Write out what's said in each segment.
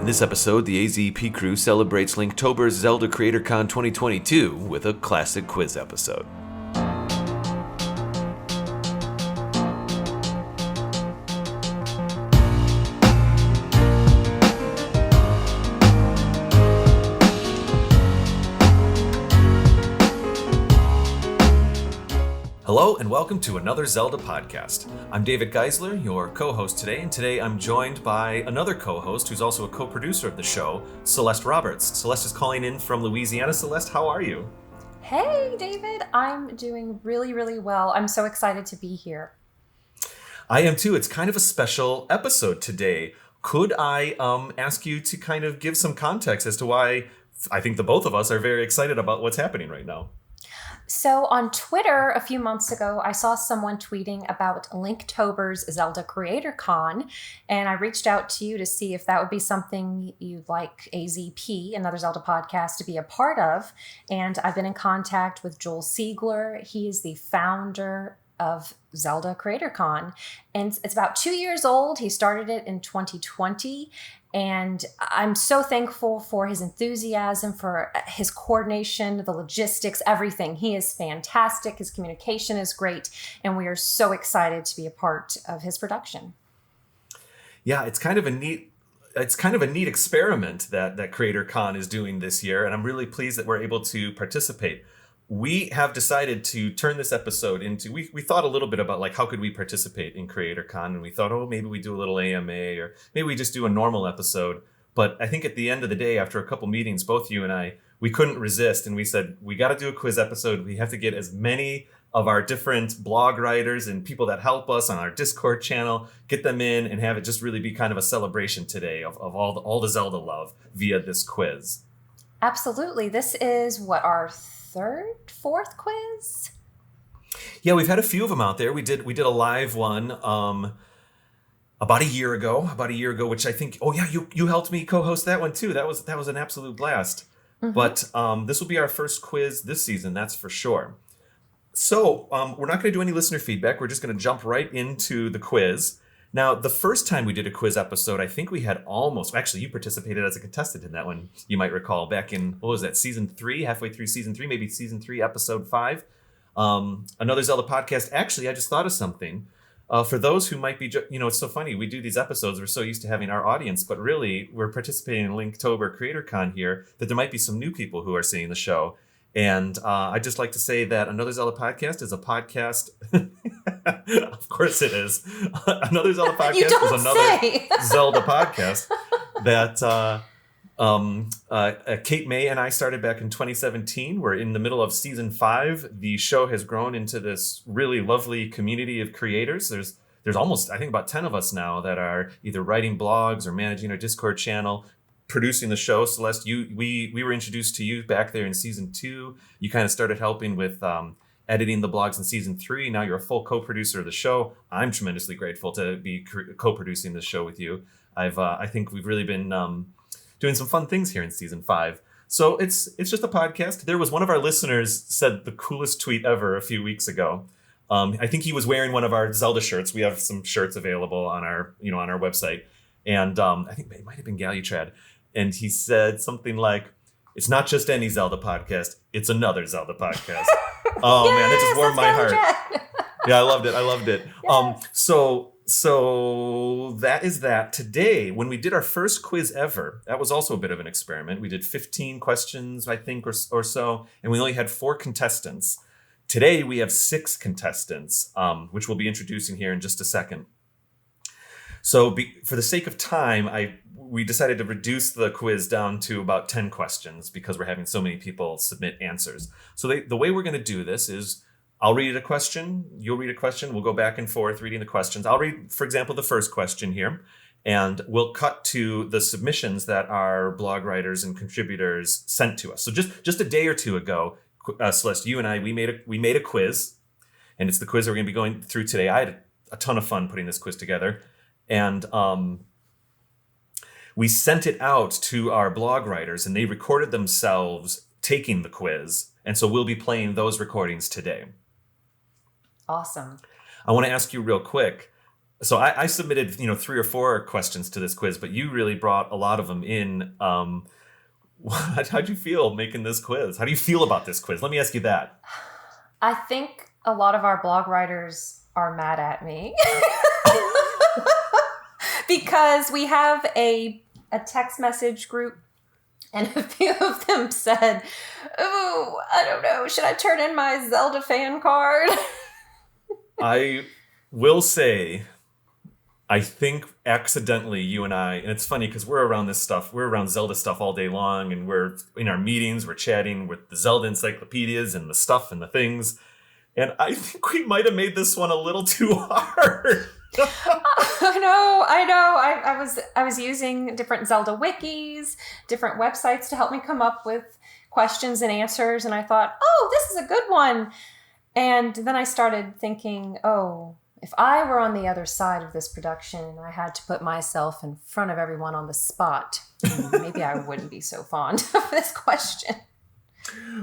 In this episode, the AZP crew celebrates Linktober's Zelda CreatorCon 2022 with a classic quiz episode. Hello and welcome to another Zelda podcast. I'm David Geisler, your co-host today, and today I'm joined by another co-host who's also a co-producer of the show, Celeste Roberts. Celeste is calling in from Louisiana. Celeste, how are you? Hey, David. I'm doing really well. I'm so excited to be here. I am too. It's kind of a special episode today. Could I ask you to kind of give some context as to why I think the both of us are very excited about what's happening right now? So on Twitter a few months ago, I saw someone tweeting about Linktober's Zelda CreatorCon, and I reached out to you to see if that would be something you'd like AZP, another Zelda podcast, to be a part of. And I've been in contact with Joel Siegler. He is the founder of Zelda CreatorCon, and it's about 2 years old. He started it in 2020. And I'm so thankful for his enthusiasm, for his coordination, the logistics, everything. He is fantastic. His communication is great. And we are so excited to be a part of his production. Yeah, it's kind of a neat experiment that CreatorCon is doing this year. And I'm really pleased that we're able to participate. We have decided to turn this episode into, we thought a little bit about like, how could we participate in CreatorCon? And we thought, maybe we do a little AMA or maybe we just do a normal episode. But I think at the end of the day, after a couple meetings, both you and I, we couldn't resist. And we said, we got to do a quiz episode. We have to get as many of our different blog writers and people that help us on our Discord channel, get them in and have it just really be kind of a celebration today of all the Zelda love via this quiz. Absolutely. This is our fourth quiz? Yeah, we've had a few of them out there. We did a live one about a year ago, which I think, you helped me co-host that one too. That was an absolute blast. Mm-hmm. But this will be our first quiz this season, that's for sure. So we're not going to do any listener feedback. We're just going to jump right into the quiz. Now, the first time we did a quiz episode, I think we had actually, you participated as a contestant in that one, you might recall, back in, season 3, halfway through season 3, maybe season 3, episode 5. Another Zelda podcast. Actually, I just thought of something. For those who might be, it's so funny, we do these episodes, we're so used to having our audience, but really, we're participating in Linktober CreatorCon here, that there might be some new people who are seeing the show. And I'd just like to say that Another Zelda Podcast is a podcast. Of course it is. Another Zelda Podcast is another Zelda podcast that Kate May and I started back in 2017. We're in the middle of season 5. The show has grown into this really lovely community of creators. There's almost, I think, about 10 of us now that are either writing blogs or managing our Discord channel, producing the show. Celeste, we were introduced to you back there in season 2. You kind of started helping with editing the blogs in season 3. Now you're a full co-producer of the show. I'm tremendously grateful to be co-producing this show with you. I think we've really been doing some fun things here in season 5. So it's just a podcast. There was one of our listeners said the coolest tweet ever a few weeks ago. I think he was wearing one of our Zelda shirts. We have some shirts available on our website. And I think it might have been Galutrad. And he said something like, "It's not just any Zelda podcast, it's another Zelda podcast." Oh, yes, man, it just warmed my heart. Yeah, I loved it. Yes. So that is that. Today, when we did our first quiz ever, that was also a bit of an experiment. We did 15 questions, I think, or so, and we only had 4 contestants. Today, we have 6 contestants, which we'll be introducing here in just a second. So for the sake of time, we decided to reduce the quiz down to about 10 questions because we're having so many people submit answers. So the way we're going to do this is I'll read a question, you'll read a question, we'll go back and forth reading the questions. I'll read, for example, the first question here, and we'll cut to the submissions that our blog writers and contributors sent to us. So just a day or two ago, Celeste, you and I, we made a quiz, and it's the quiz that we're going to be going through today. I had a ton of fun putting this quiz together. And we sent it out to our blog writers, and they recorded themselves taking the quiz. And so we'll be playing those recordings today. Awesome. I want to ask you real quick, So I submitted, 3 or 4 questions to this quiz, but you really brought a lot of them in. How'd you feel making this quiz? How do you feel about this quiz? Let me ask you that. I think a lot of our blog writers are mad at me because we have a text message group, and a few of them said, "Oh, I don't know, should I turn in my Zelda fan card?" I will say, I think accidentally you and I, and it's funny because we're around Zelda stuff all day long, and we're in our meetings, we're chatting with the Zelda encyclopedias and the stuff and the things. And I think we might have made this one a little too hard. I know. I was using different Zelda wikis, different websites to help me come up with questions and answers. And I thought, oh, this is a good one. And then I started thinking, oh, if I were on the other side of this production and I had to put myself in front of everyone on the spot, maybe I wouldn't be so fond of this question.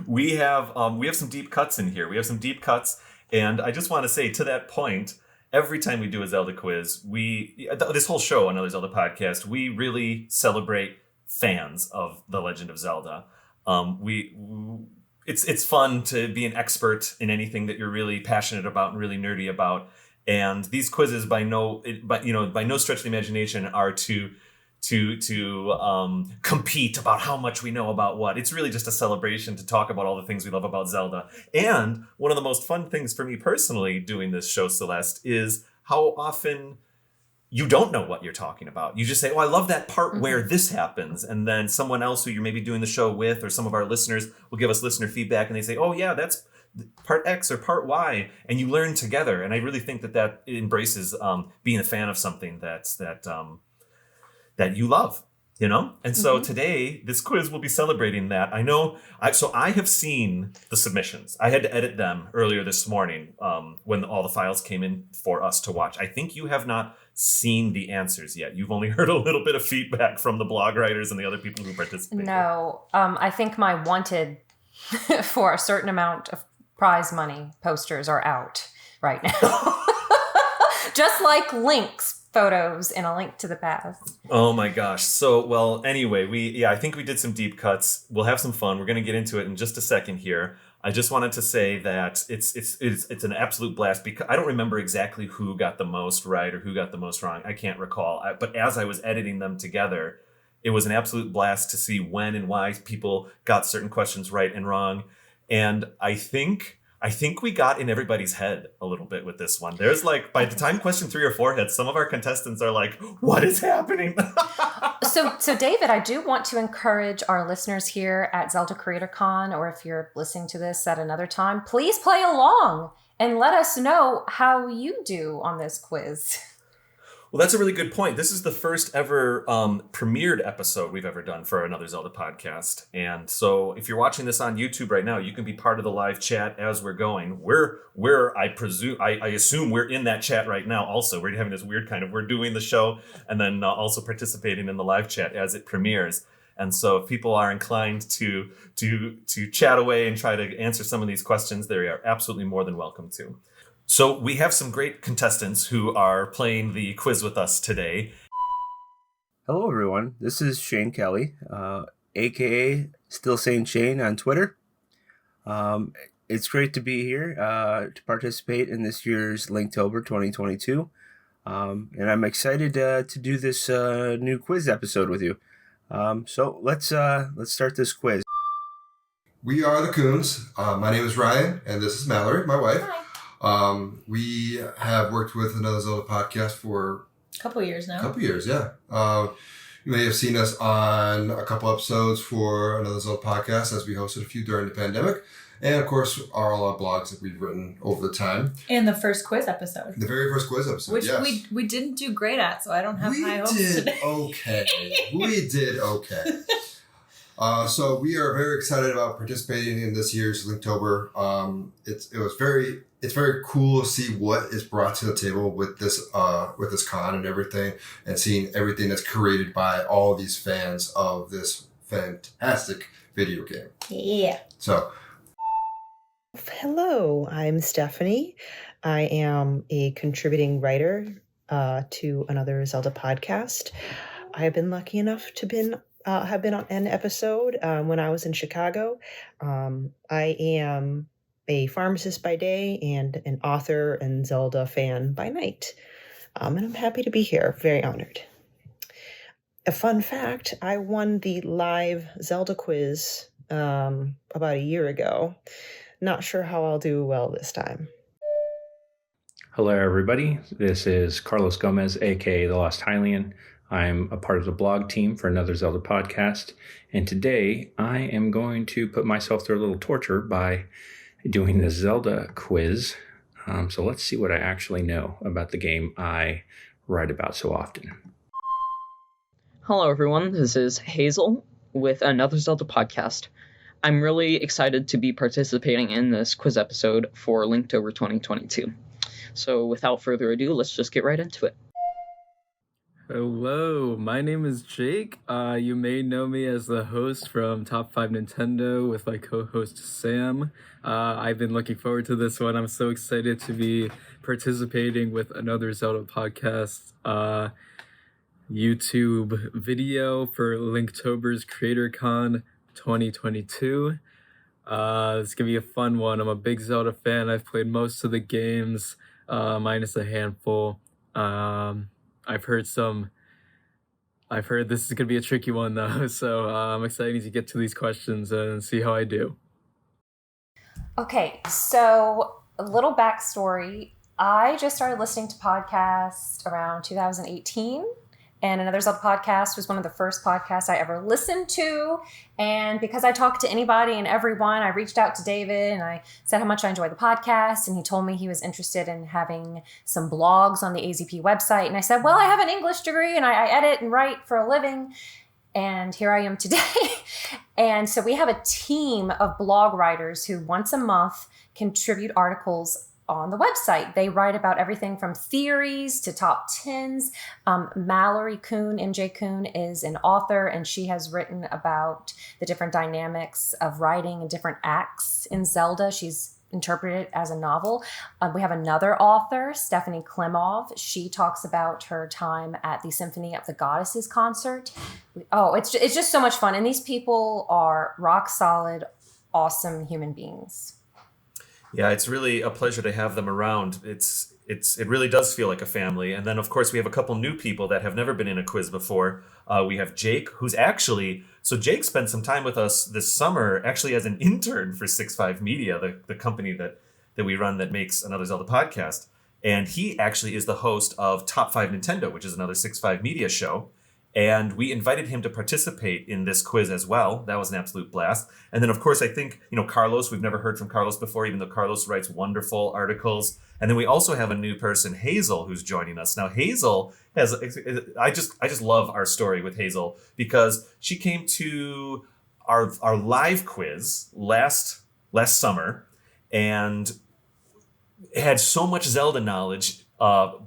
We have some deep cuts in here. We have some deep cuts. And I just want to say, to that point, every time we do a Zelda quiz, this whole show, Another Zelda Podcast, we really celebrate fans of The Legend of Zelda. It's fun to be an expert in anything that you're really passionate about and really nerdy about. And these quizzes, by no stretch of the imagination, are to compete about how much we know about what. It's really just a celebration to talk about all the things we love about Zelda. And one of the most fun things for me personally doing this show, Celeste, is how often you don't know what you're talking about. You just say, oh, I love that part where this happens. And then someone else who you're maybe doing the show with, or some of our listeners will give us listener feedback, and they say, oh yeah, that's part X or part Y, and you learn together. And I really think that embraces being a fan of something that you love, And so today, this quiz will be celebrating that. I have seen the submissions. I had to edit them earlier this morning when all the files came in for us to watch. I think you have not seen the answers yet. You've only heard a little bit of feedback from the blog writers and the other people who participated. No, I think my wanted for a certain amount of prize money posters are out right now. Just like links, photos, and a link to the past. Oh my gosh. So, well, anyway, I think we did some deep cuts. We'll have some fun. We're going to get into it in just a second here. I just wanted to say that it's an absolute blast, because I don't remember exactly who got the most right or who got the most wrong. I can't recall. But as I was editing them together, it was an absolute blast to see when and why people got certain questions right and wrong. And I think we got in everybody's head a little bit with this one. There's by the time question 3 or 4 hits, some of our contestants are like, what is happening? So David, I do want to encourage our listeners here at Zelda Creator Con, or if you're listening to this at another time, please play along and let us know how you do on this quiz. Well, that's a really good point. This is the first ever premiered episode we've ever done for Another Zelda Podcast. And so if you're watching this on YouTube right now, you can be part of the live chat as we're going. I assume we're in that chat right now also. We're having this weird we're doing the show and then also participating in the live chat as it premieres. And so if people are inclined to chat away and try to answer some of these questions, they are absolutely more than welcome to. So we have some great contestants who are playing the quiz with us today. Hello, everyone. This is Shane Kelley, a.k.a. Still Saying Shane on Twitter. It's great to be here to participate in this year's Linktober 2022. And I'm excited to do this new quiz episode with you. So let's start this quiz. We are the Kuhns. My name is Ryan, and this is Mallory, my wife. Hi. We have worked with Another Zelda Podcast for a couple years now. Yeah. You may have seen us on a couple episodes for Another Zelda Podcast, as we hosted a few during the pandemic. And, of course, all our blogs that we've written over the time. And the first quiz episode. The very first quiz episode, which yes. we didn't do great at, so I don't have high hopes today. We did okay. So we are very excited about participating in this year's Linktober. It's very cool to see what is brought to the table with this con and everything, and seeing everything that's created by all these fans of this fantastic video game. Yeah. So, hello, I'm Stephanie. I am a contributing writer to another Zelda podcast. I have been lucky enough to have been on an episode when I was in Chicago. I am a pharmacist by day and an author and Zelda fan by night. And I'm happy to be here. Very honored. A fun fact, I won the live Zelda quiz about a year ago. Not sure how I'll do well this time. Hello, everybody. This is Carlos Gomez, aka The Lost Hylian. I'm a part of the blog team for another Zelda podcast, and today I am going to put myself through a little torture by doing the Zelda quiz. So let's see what I actually know about the game I write about so often. Hello, everyone. This is Hazel with another Zelda podcast. I'm really excited to be participating in this quiz episode for Linktober 2022. So without further ado, let's just get right into it. Hello, my name is Jake. You may know me as the host from Top 5 Nintendo with my co-host Sam. I've been looking forward to this one. I'm so excited to be participating with another Zelda podcast YouTube video for Linktober's CreatorCon 2022. It's going to be a fun one. I'm a big Zelda fan. I've played most of the games, minus a handful. I've heard this is going to be a tricky one, though, so I'm excited to get to these questions and see how I do. Okay, so a little backstory. I just started listening to podcasts around 2018, and Another Zelda Podcast was one of the first podcasts I ever listened to. And because I talked to anybody and everyone, I reached out to David and I said how much I enjoyed the podcast. And he told me he was interested in having some blogs on the AZP website. And I said, well, I have an English degree and I edit and write for a living. And here I am today. And so we have a team of blog writers who once a month contribute articles on the website. They write about everything from theories to top 10s. Mallory Kuhn, MJ Kuhn, is an author, and she has written about the different dynamics of writing and different acts in Zelda. She's interpreted it as a novel. We have another author, Stephanie Klimov. She talks about her time at the Symphony of the Goddesses concert. It's just so much fun. And these people are rock solid, awesome human beings. Yeah, it's really a pleasure to have them around. It really does feel like a family. And then, of course, we have a couple new people that have never been in a quiz before. We have Jake, who's so Jake spent some time with us this summer, actually as an intern for 6.5 Media, the company that we run that makes Another Zelda podcast. And he actually is the host of Top 5 Nintendo, which is another 6.5 Media show. And we invited him to participate in this quiz as well. That was an absolute blast. And then, of course, I think, Carlos, we've never heard from Carlos before, even though Carlos writes wonderful articles. And then we also have a new person, Hazel, who's joining us. Now, Hazel I just love our story with Hazel because she came to our live quiz last summer and had so much Zelda knowledge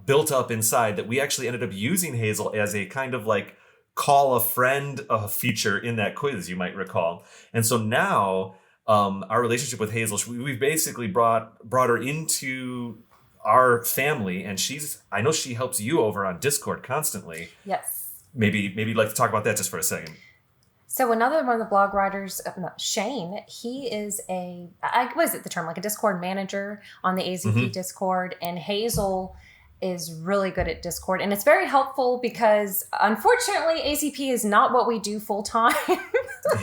built up inside that we actually ended up using Hazel as a kind of like call a friend feature in that quiz, you might recall. And so now our relationship with Hazel, we've basically brought her into our family, and I know she helps you over on Discord constantly. Yes. Maybe you'd like to talk about that just for a second. So another one of the blog writers, Shane, he is what is it the term, like a Discord manager on the AZP Discord, and Hazel is really good at Discord. And it's very helpful because unfortunately AZP is not what we do full time.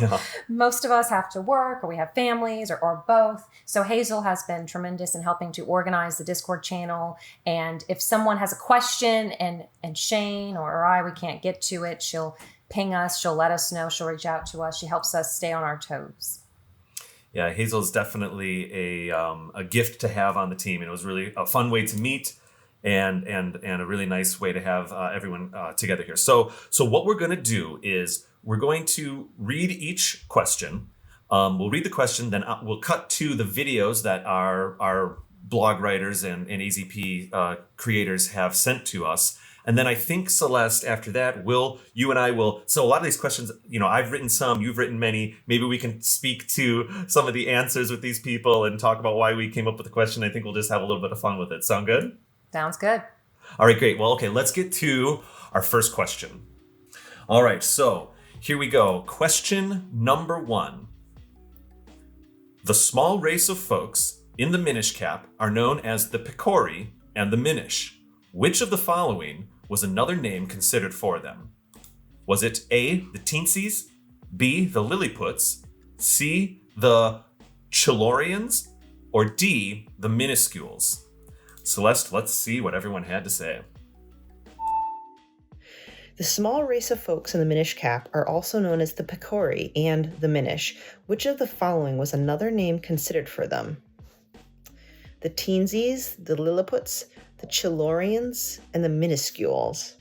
Yeah. Most of us have to work or we have families or both. So Hazel has been tremendous in helping to organize the Discord channel. And if someone has a question and Shane or I, we can't get to it, she'll ping us, she'll let us know, she'll reach out to us. She helps us stay on our toes. Yeah, Hazel's definitely a gift to have on the team. And it was really a fun way to meet and a really nice way to have everyone together here. So what we're going to do is we're going to read each question. We'll read the question, then we'll cut to the videos that our blog writers and AZP creators have sent to us. And then I think, Celeste, after that, you and I will, so a lot of these questions, I've written some, you've written many. Maybe we can speak to some of the answers with these people and talk about why we came up with the question. I think we'll just have a little bit of fun with it. Sound good? Sounds good. All right, great. Well, okay, let's get to our first question. All right, so here we go. Question number 1. The small race of folks in the Minish Cap are known as the Picori and the Minish. Which of the following was another name considered for them? Was it A, the Teensies, B, the Lilliputs, C, the Chilorians, or D, the Minuscules? Celeste, let's see what everyone had to say. The small race of folks in the Minish Cap are also known as the Picori and the Minish. Which of the following was another name considered for them? The Teensies, the Lilliputs, the Chilorians, and the Minuscules.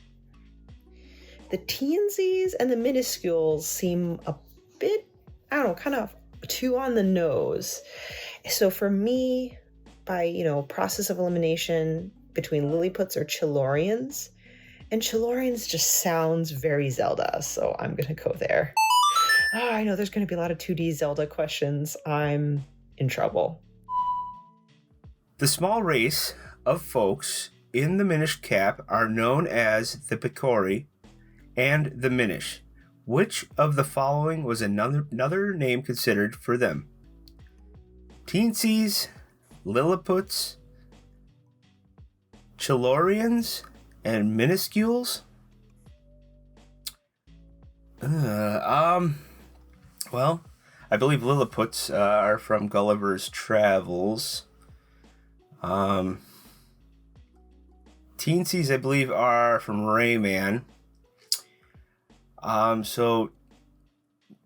The Teensies and the Minuscules seem a bit, I don't know, kind of too on the nose. So for me, by, process of elimination between Lilliputs or Chilorians, and Chilorians just sounds very Zelda, so I'm going to go there. I know there's going to be a lot of 2D Zelda questions. I'm in trouble. The small race of folks in the Minish Cap are known as the Picori and the Minish. Which of the following was another name considered for them? Teensies, Lilliputs, Chilorians, and Minuscules? Well, I believe Lilliputs are from Gulliver's Travels. Teensies, I believe, are from Rayman. So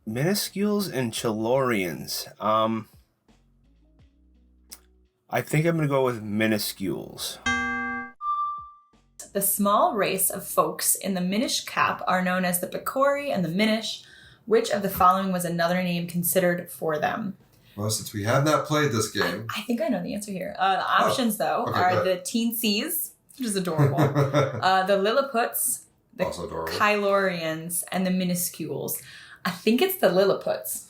Minuscules and Chilorians. I think I'm gonna go with Minuscules. The small race of folks in the Minish Cap are known as the Picori and the Minish. Which of the following was another name considered for them? Well, since we have not played this game, I think I know the answer here. The options, though, okay, are the Teensies, which is adorable, the Lilliputs, the also adorable, Kylorians, and the Minuscules. I think it's the Lilliputs.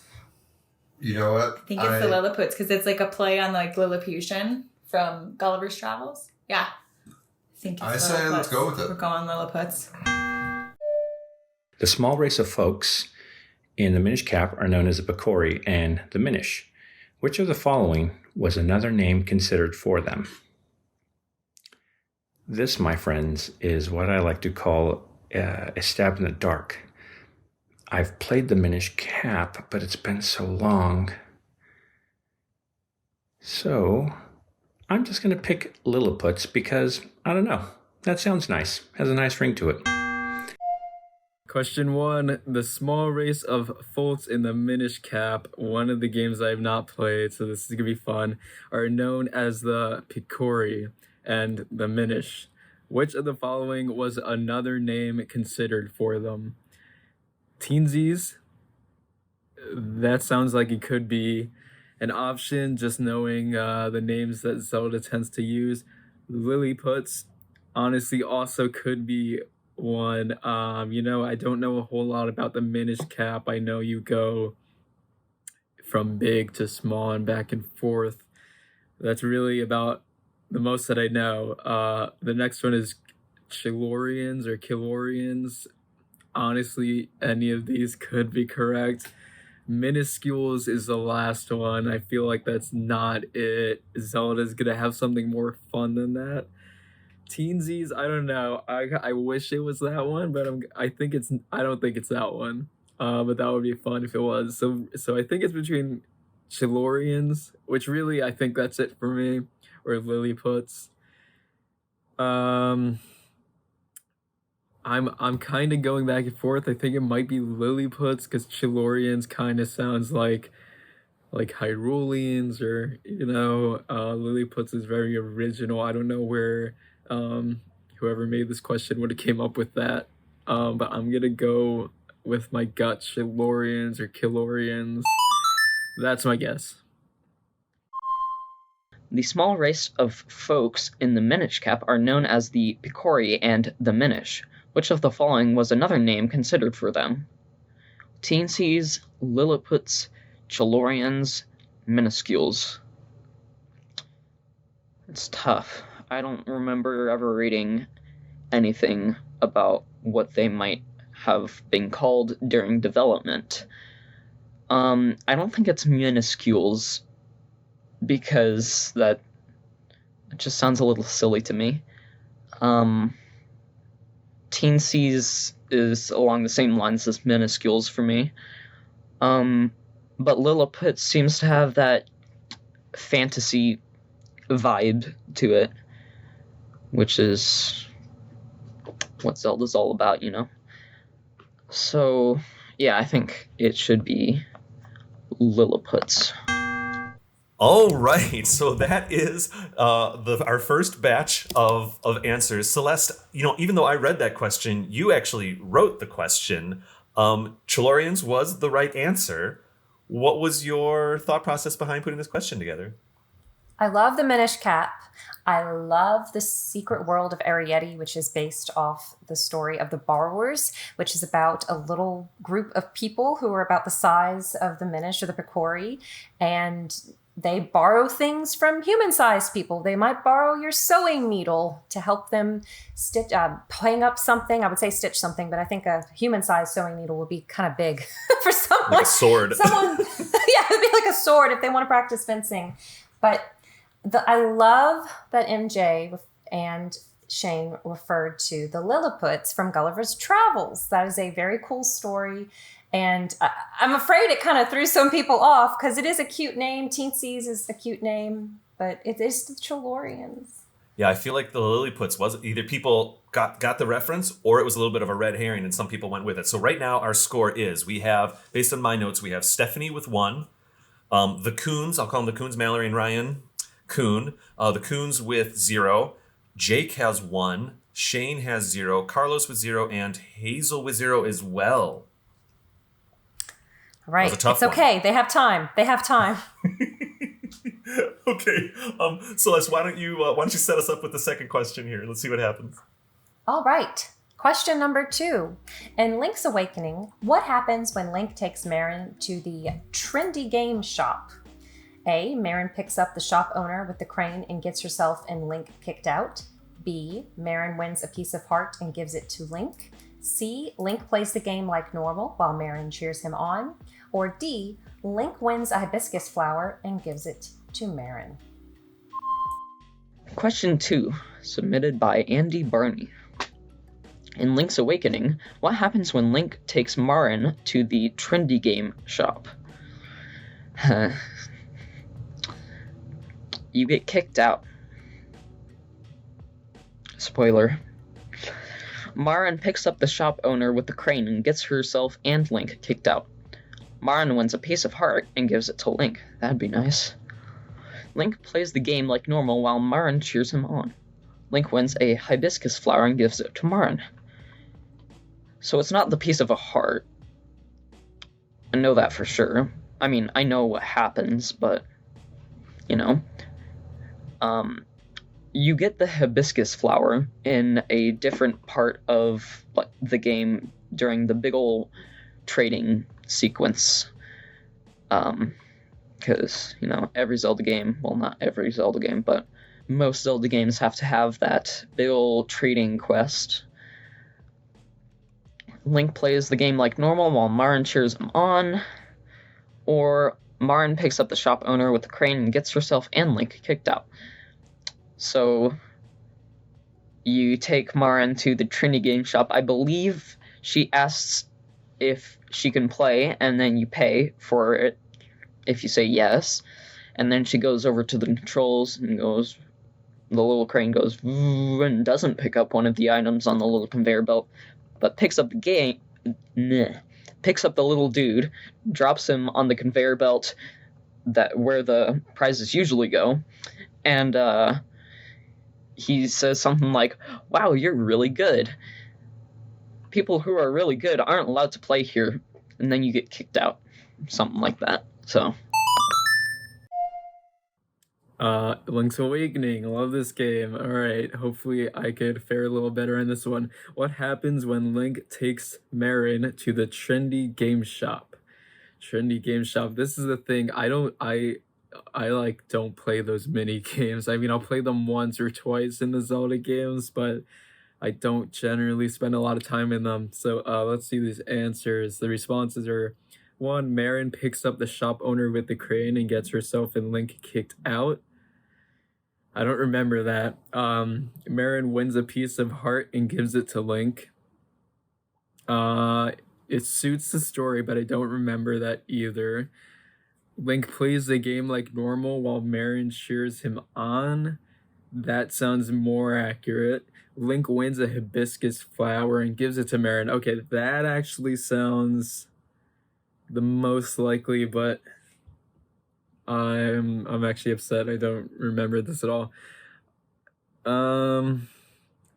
You know what? I think it's the Lilliputs because it's like a play on like Lilliputian from Gulliver's Travels. Yeah. I say let's go with it. We're going Lilliputs. The small race of folks in the Minish Cap are known as the Picori and the Minish. Which of the following was another name considered for them? This, my friends, is what I like to call a stab in the dark. I've played the Minish Cap, but it's been so long. So I'm just going to pick Lilliputs because, I don't know, that sounds nice. Has a nice ring to it. Question 1. The small race of folks in the Minish Cap, one of the games I have not played, so this is going to be fun, are known as the Picori and the Minish. Which of the following was another name considered for them? Teensies? That sounds like it could be an option, just knowing the names that Zelda tends to use. Lilliputs honestly also could be one. I don't know a whole lot about the Minish Cap. I know you go from big to small and back and forth. That's really about the most that I know. The next one is Chilorians or Kylorians. Honestly, any of these could be correct. Minuscules is the last one. I feel like that's not it. Zelda's gonna have something more fun than that. Teensies, I don't know. I wish it was that one, but I don't think it's that one. But that would be fun if it was. So I think it's between Chilorians, which really I think that's it for me, or Lilliputs. I'm kind of going back and forth. I think it might be Lilliputs because Chilorians kind of sounds like Hyruleans, or Lilliputs is very original. I don't know where whoever made this question would have came up with that. But I'm gonna go with my gut, Chilorians or Kylorians. That's my guess. The small race of folks in the Minish Cap are known as the Picori and the Minish. Which of the following was another name considered for them? Teensies, Lilliputs, Chilorians, Minuscules. It's tough. I don't remember ever reading anything about what they might have been called during development. I don't think it's minuscules, because that just sounds a little silly to me. Teensies is along the same lines as minuscules for me. But Lilliput seems to have that fantasy vibe to it, which is what Zelda's all about, you know? So, yeah, I think it should be Lilliputs. All right, so that is our first batch of answers. Celeste, even though I read that question, you actually wrote the question. Chalorians was the right answer. What was your thought process behind putting this question together? I love the Minish Cap. I love the secret world of Arrietty, which is based off the story of the Borrowers, which is about a little group of people who are about the size of the Minish or the Picori, and they borrow things from human-sized people. They might borrow your sewing needle to help them stitch, hang up something. I would say stitch something, but I think a human-sized sewing needle would be kind of big for someone. Like a sword. Yeah, it would be like a sword if they want to practice fencing. But I love that MJ and Shane referred to the Lilliputs from Gulliver's Travels. That is a very cool story. And I'm afraid it kind of threw some people off because it is a cute name. Teensies is a cute name, but it is the Chalorians. Yeah, I feel like the Lilliputs was either people got the reference or it was a little bit of a red herring and some people went with it. So right now our score is, we have, based on my notes, we have Stephanie with 1. The Kuhns, I'll call them the Kuhns, Mallory and Ryan Kuhn. The Kuhns with 0. Jake has 1. Shane has 0. Carlos with 0. And Hazel with 0 as well. Right. It's okay. They have time. Okay. Celeste, why don't you set us up with the second question here? Let's see what happens. All right. Question number 2. In Link's Awakening, what happens when Link takes Marin to the trendy game shop? A. Marin picks up the shop owner with the crane and gets herself and Link kicked out. B. Marin wins a piece of heart and gives it to Link. C. Link plays the game like normal while Marin cheers him on. Or D. Link wins a hibiscus flower and gives it to Marin. Question 2, submitted by Andy Barney. In Link's Awakening, what happens when Link takes Marin to the trendy game shop? You get kicked out. Spoiler. Marin picks up the shop owner with the crane and gets herself and Link kicked out. Marin wins a piece of heart and gives it to Link. That'd be nice. Link plays the game like normal while Marin cheers him on. Link wins a hibiscus flower and gives it to Marin. So it's not the piece of a heart. I know that for sure. I mean, I know what happens, but, you get the hibiscus flower in a different part of the game during the big ol' trading sequence. Because, every Zelda game, well, not every Zelda game, but most Zelda games have to have that big ol' trading quest. Link plays the game like normal while Marin cheers him on, or Marin picks up the shop owner with the crane and gets herself and Link kicked out. So you take Marin to the trendy game shop. I believe she asks if she can play, and then you pay for it if you say yes. And then she goes over to the controls and the little crane goes and doesn't pick up one of the items on the little conveyor belt, but picks up the little dude, drops him on the conveyor belt where the prizes usually go, and he says something like, "Wow, you're really good. People who are really good aren't allowed to play here," and then you get kicked out. Something like that. So. Link's Awakening. Love this game. Alright, hopefully I could fare a little better in this one. What happens when Link takes Marin to the trendy game shop? Trendy game shop. This is the thing. I don't play those mini games. I mean, I'll play them once or twice in the Zelda games, but I don't generally spend a lot of time in them. So let's see these answers. The responses are: 1, Marin picks up the shop owner with the crane and gets herself and Link kicked out. I don't remember that. Marin wins a piece of heart and gives it to Link. It suits the story, but I don't remember that either. Link plays the game like normal while Marin cheers him on. That sounds more accurate. Link wins a hibiscus flower and gives it to Marin. Okay, that actually sounds the most likely, but I'm actually upset. I don't remember this at all. The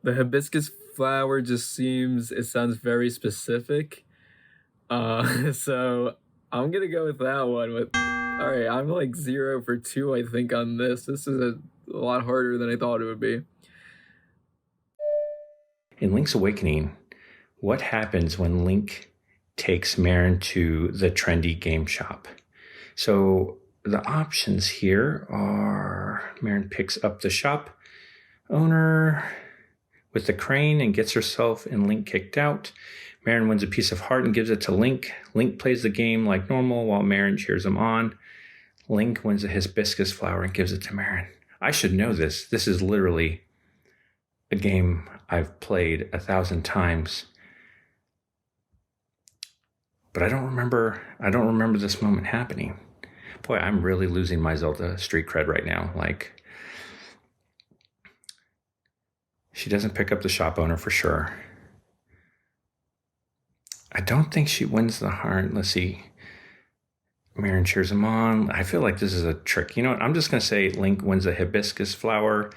hibiscus flower just sounds very specific. So I'm gonna go with that one. All right, I'm like 0 for 2, I think, on this. This is a lot harder than I thought it would be. In Link's Awakening, what happens when Link takes Marin to the trendy game shop? So the options here are: Marin picks up the shop owner with the crane and gets herself and Link kicked out. Marin wins a piece of heart and gives it to Link. Link plays the game like normal while Marin cheers him on. Link wins a hibiscus flower and gives it to Marin. I should know this. This is literally a game I've played 1,000 times. But I don't remember this moment happening. Boy, I'm really losing my Zelda street cred right now. Like, she doesn't pick up the shop owner for sure. I don't think she wins the heart. Let's see. Marin cheers him on. I feel like this is a trick. You know what? I'm just going to say Link wins a hibiscus flower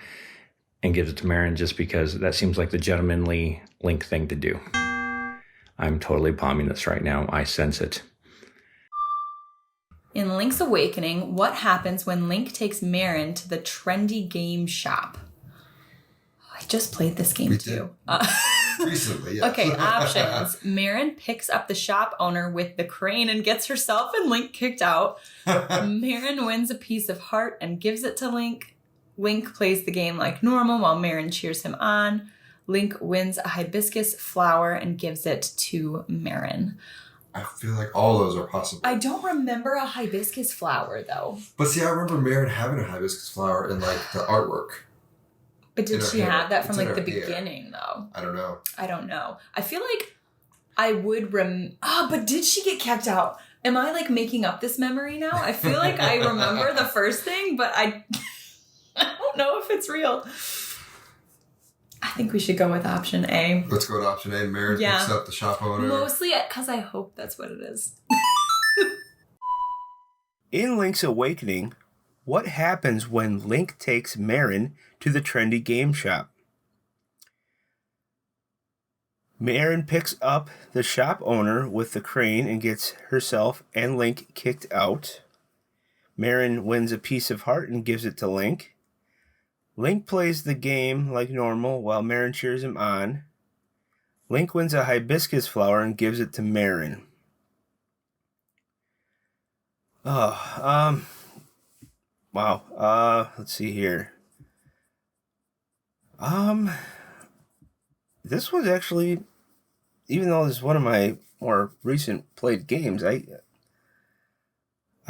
and gives it to Marin just because that seems like the gentlemanly Link thing to do. I'm totally bombing this right now. I sense it. In Link's Awakening, what happens when Link takes Marin to the trendy game shop? I just played this game too. Recently, yes. Okay, options. Marin picks up the shop owner with the crane and gets herself and Link kicked out. Marin wins a piece of heart and gives it to Link. Link plays the game like normal while Marin cheers him on. Link wins a hibiscus flower and gives it to Marin. I feel like all those are possible. I don't remember a hibiscus flower, though. But see, I remember Marin having a hibiscus flower in, like, the artwork. But did she have that from, like, the hair. beginning, though? I don't know. I feel like I would but did she get kicked out? Am I, like, making up this memory now? I feel like I remember the first thing, but I don't know if it's real. I think we should go with option A. Let's go with option A. Marin picks up the shop owner. Mostly because I hope that's what it is. In Link's Awakening, what happens when Link takes Marin to the trendy game shop? Marin picks up the shop owner with the crane and gets herself and Link kicked out. Marin wins a piece of heart and gives it to Link. Link plays the game like normal while Marin cheers him on. Link wins a hibiscus flower and gives it to Marin. Wow. Let's see here. This was actually, even though this is one of my more recent played games, I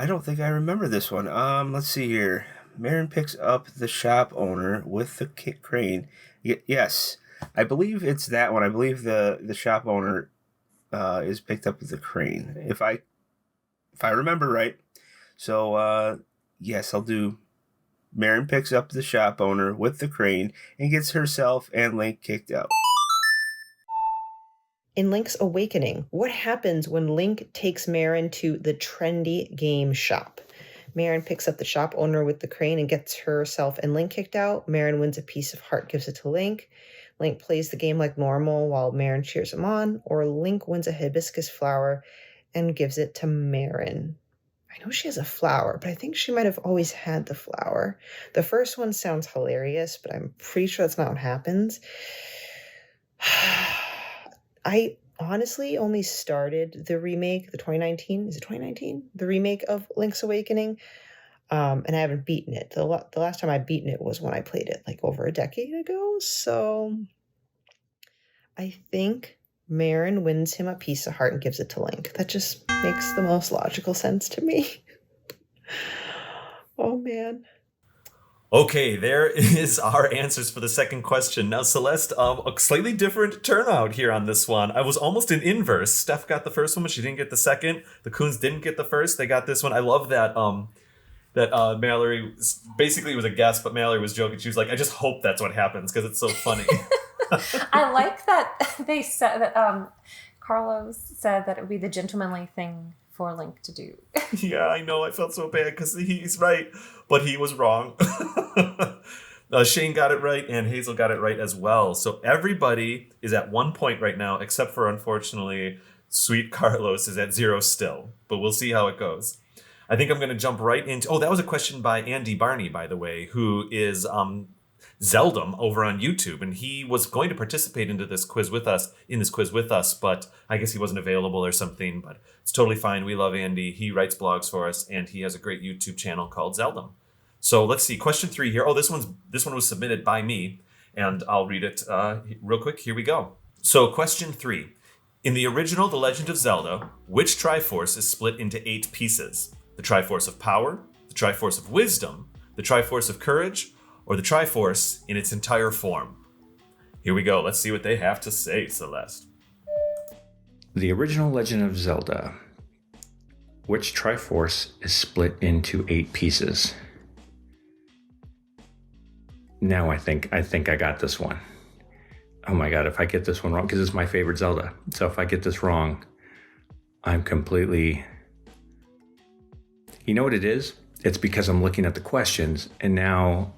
don't think I remember this one. Let's see here. Marin picks up the shop owner with the crane. Yes, I believe it's that one. I believe the shop owner is picked up with the crane, if I remember right. So yes, I'll do. Marin picks up the shop owner with the crane and gets herself and Link kicked out. In Link's Awakening, what happens when Link takes Marin to the trendy game shop? Marin picks up the shop owner with the crane and gets herself and Link kicked out. Marin wins a piece of heart, gives it to Link. Link plays the game like normal while Marin cheers him on. Or Link wins a hibiscus flower and gives it to Marin. I know she has a flower, but I think she might have always had the flower. The first one sounds hilarious, but I'm pretty sure that's not what happens. I honestly only started the remake, the 2019, is it 2019? The remake of Link's Awakening, and I haven't beaten it. The last time I beaten it was when I played it like over a decade ago, so I think Marin wins him a piece of heart and gives it to Link. That just makes the most logical sense to me. Oh, man. Okay, there is our answers for the second question. Now, Celeste, a slightly different turnout here on this one. I was almost in inverse. Steph got the first one, but she didn't get the second. The Kuhns didn't get the first. They got this one. I love that Mallory basically was a guest, but Mallory was joking. She was like, I just hope that's what happens because it's so funny. I like that they said that Carlos said that it would be the gentlemanly thing for Link to do. Yeah, I know. I felt so bad because he's right, but he was wrong. Shane got it right, and Hazel got it right as well. So everybody is at 1 point right now, except for, unfortunately, sweet Carlos is at 0 still. But we'll see how it goes. I think I'm going to jump right into... Oh, that was a question by Andy Barney, by the way, who is Zeldom over on YouTube. And he was going to participate in this quiz with us, but I guess he wasn't available or something. But it's totally fine. We love Andy. He writes blogs for us, and he has a great YouTube channel called Zeldom. So let's see. Question 3 here. Oh, this one was submitted by me, and I'll read it real quick. Here we go. So question 3. In the original The Legend of Zelda, which Triforce is split into 8 pieces? The Triforce of Power, the Triforce of Wisdom, the Triforce of Courage, or the Triforce in its entire form? Here we go. Let's see what they have to say, Celeste. The original Legend of Zelda. Which Triforce is split into 8 pieces? Now I think I got this one. Oh my god, if I get this one wrong, because it's my favorite Zelda. So if I get this wrong, I'm completely... You know what it is? It's because I'm looking at the questions, and now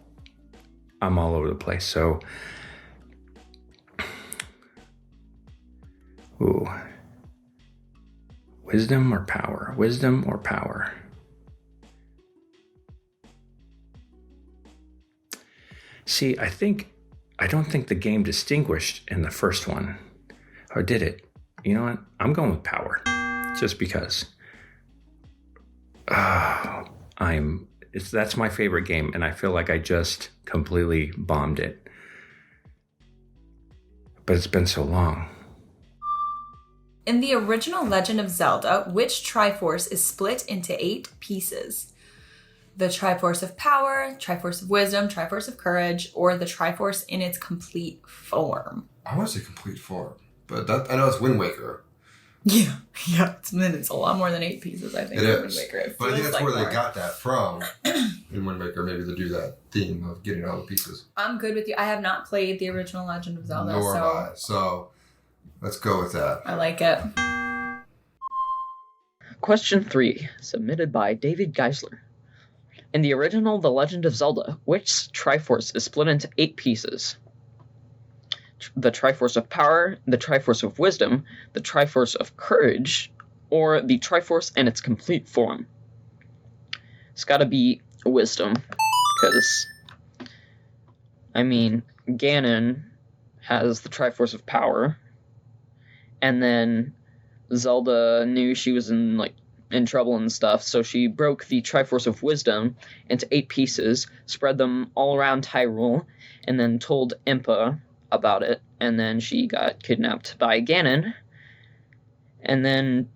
I'm all over the place. So... Ooh. Wisdom or power? Wisdom or power? See, I don't think the game distinguished in the first one. Or did it? You know what? I'm going with power. Just because. That's my favorite game, and I feel like I just completely bombed it. But it's been so long. In the original Legend of Zelda, which Triforce is split into 8 pieces? The Triforce of Power, Triforce of Wisdom, Triforce of Courage, or the Triforce in its complete form? I want to say complete form, but I know it's Wind Waker. Yeah. It's a lot more than 8 pieces, I think. It is. Wind Waker. But I think that's like where more. they got that from in Wind Waker, maybe to do that theme of getting all the pieces. I'm good with you. I have not played the original Legend of Zelda, Nor have I. So let's go with that. I like it. Question 3, submitted by David Geisler. In the original The Legend of Zelda, which Triforce is split into 8 pieces? The Triforce of Power, the Triforce of Wisdom, the Triforce of Courage, or the Triforce in its complete form? It's gotta be Wisdom, because, Ganon has the Triforce of Power, and then Zelda knew she was in trouble and stuff, so she broke the Triforce of Wisdom into 8 pieces, spread them all around Hyrule, and then told Impa about it, and then she got kidnapped by Ganon, and then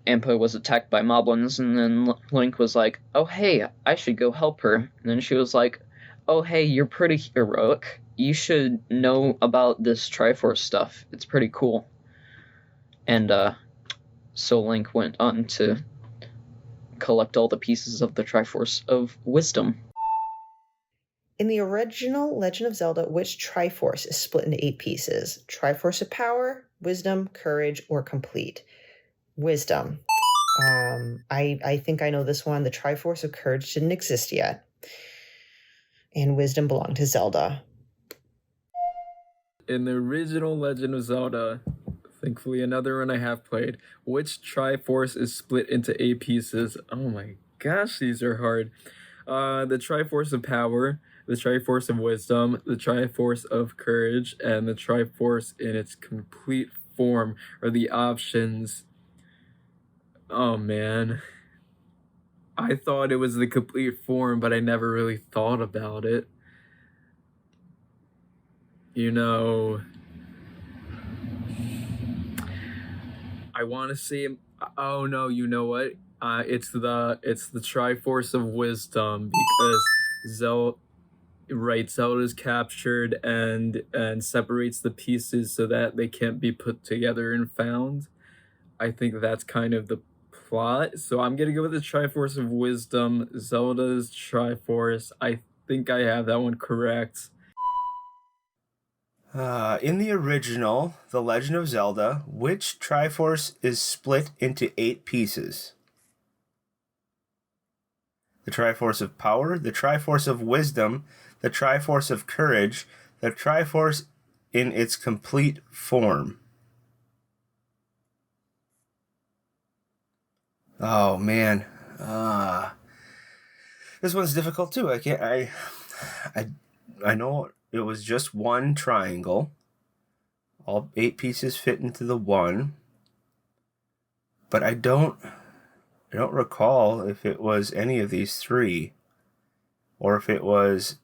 Impa was attacked by moblins, and then Link was like, oh hey, I should go help her, and then she was like, oh hey, you're pretty heroic, you should know about this Triforce stuff, it's pretty cool. And so Link went on to collect all the pieces of the Triforce of Wisdom. In the original Legend of Zelda, which Triforce is split into 8 pieces? Triforce of Power, Wisdom, Courage, or Complete? Wisdom. I think I know this one. The Triforce of Courage didn't exist yet. And Wisdom belonged to Zelda. In the original Legend of Zelda, thankfully another one I have played, which Triforce is split into 8 pieces? Oh my gosh, these are hard. The Triforce of Power, the Triforce of Wisdom, the Triforce of Courage, and the Triforce in its complete form are the options. Oh man. I thought it was the complete form, but I never really thought about it. You know, want to say, oh no, you know what? It's the Triforce of Wisdom, because Zelda's captured and separates the pieces so that they can't be put together and found. I think that's kind of the plot. So I'm gonna go with the Triforce of Wisdom, Zelda's Triforce. I think I have that one correct. In the original, The Legend of Zelda, which Triforce is split into 8 pieces? The Triforce of Power, the Triforce of Wisdom, the Triforce of Courage, the Triforce in its complete form. Oh man, this one's difficult too. I know it was just one triangle. All 8 pieces fit into the one, but I don't recall if it was any of these 3, or if it was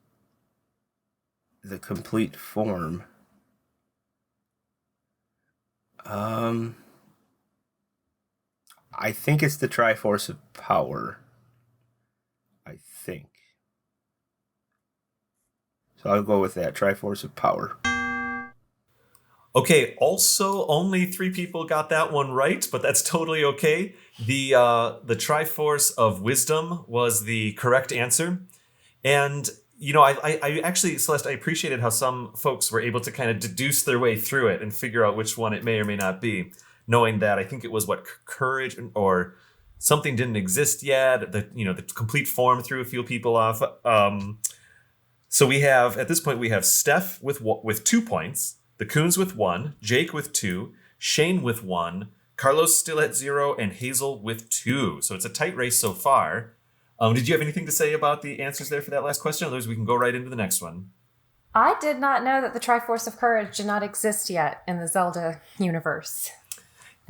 the complete form. I think it's the Triforce of Power. I think. So I'll go with that, Triforce of Power. Okay, also only 3 people got that one right, but that's totally okay. The Triforce of Wisdom was the correct answer. And, you know, I actually, Celeste, I appreciated how some folks were able to kind of deduce their way through it and figure out which one it may or may not be, knowing that I think it was courage or something didn't exist yet. The complete form threw a few people off. So we have, at this point, we have Steph with 2 points, the Kuhns with 1, Jake with 2, Shane with 1, Carlos still at 0, and Hazel with 2. So it's a tight race so far. Did you have anything to say about the answers there for that last question? Otherwise, we can go right into the next one. I did not know that the Triforce of Courage did not exist yet in the Zelda universe.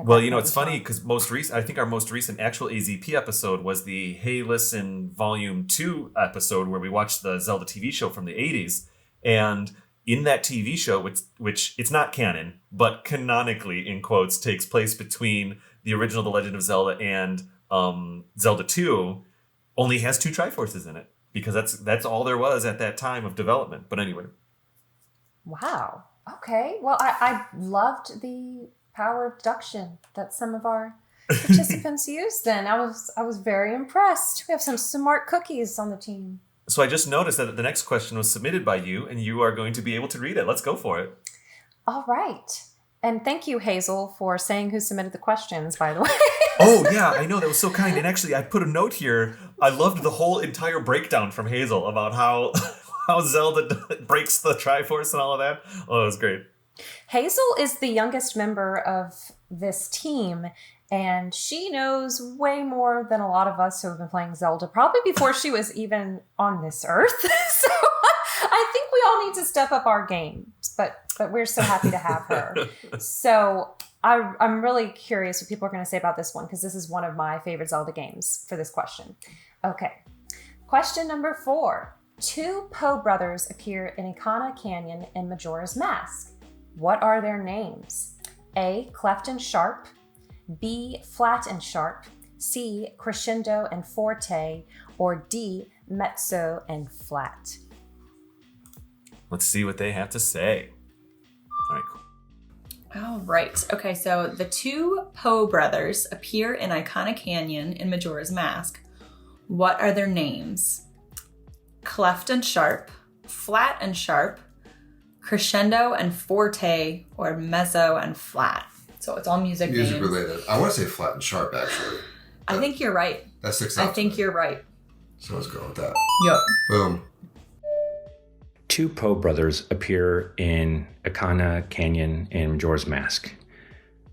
Well, you know, it's funny because I think our most recent actual AZP episode was the Hey Listen Volume 2 episode where we watched the Zelda TV show from the 80s. And in that TV show, which it's not canon, but canonically, in quotes, takes place between the original The Legend of Zelda and Zelda II, only has 2 Triforces in it because that's all there was at that time of development. But anyway. Wow. Okay. Well, I loved the power of deduction that some of our participants used then. I was very impressed. We have some smart cookies on the team. So I just noticed that the next question was submitted by you, and you are going to be able to read it. Let's go for it. All right. And thank you, Hazel, for saying who submitted the questions, by the way. Oh, yeah, I know. That was so kind. And actually, I put a note here. I loved the whole entire breakdown from Hazel about how Zelda breaks the Triforce and all of that. Oh, it was great. Hazel is the youngest member of this team, and she knows way more than a lot of us who have been playing Zelda, probably before she was even on this earth. So I think we all need to step up our games, but we're so happy to have her. So I'm really curious what people are going to say about this one, because this is one of my favorite Zelda games for this question. Okay. Question number 4. 2 Poe brothers appear in Ikana Canyon in Majora's Mask. What are their names? A. Cleft and Sharp. B. Flat and Sharp. C. Crescendo and Forte. Or D. Mezzo and Flat. Let's see what they have to say. All right, cool. All right. Okay, so the 2 Poe brothers appear in Ikana Canyon in Majora's Mask. What are their names? Cleft and Sharp, Flat and Sharp, Crescendo and Forte, or Mezzo and Flat. So it's all music names. Related. I want to say Flat and Sharp, actually. I think you're right. That sticks out. I think you're right. So let's go with that. Yep. Boom. 2 Poe brothers appear in Ikana Canyon in Majora's Mask.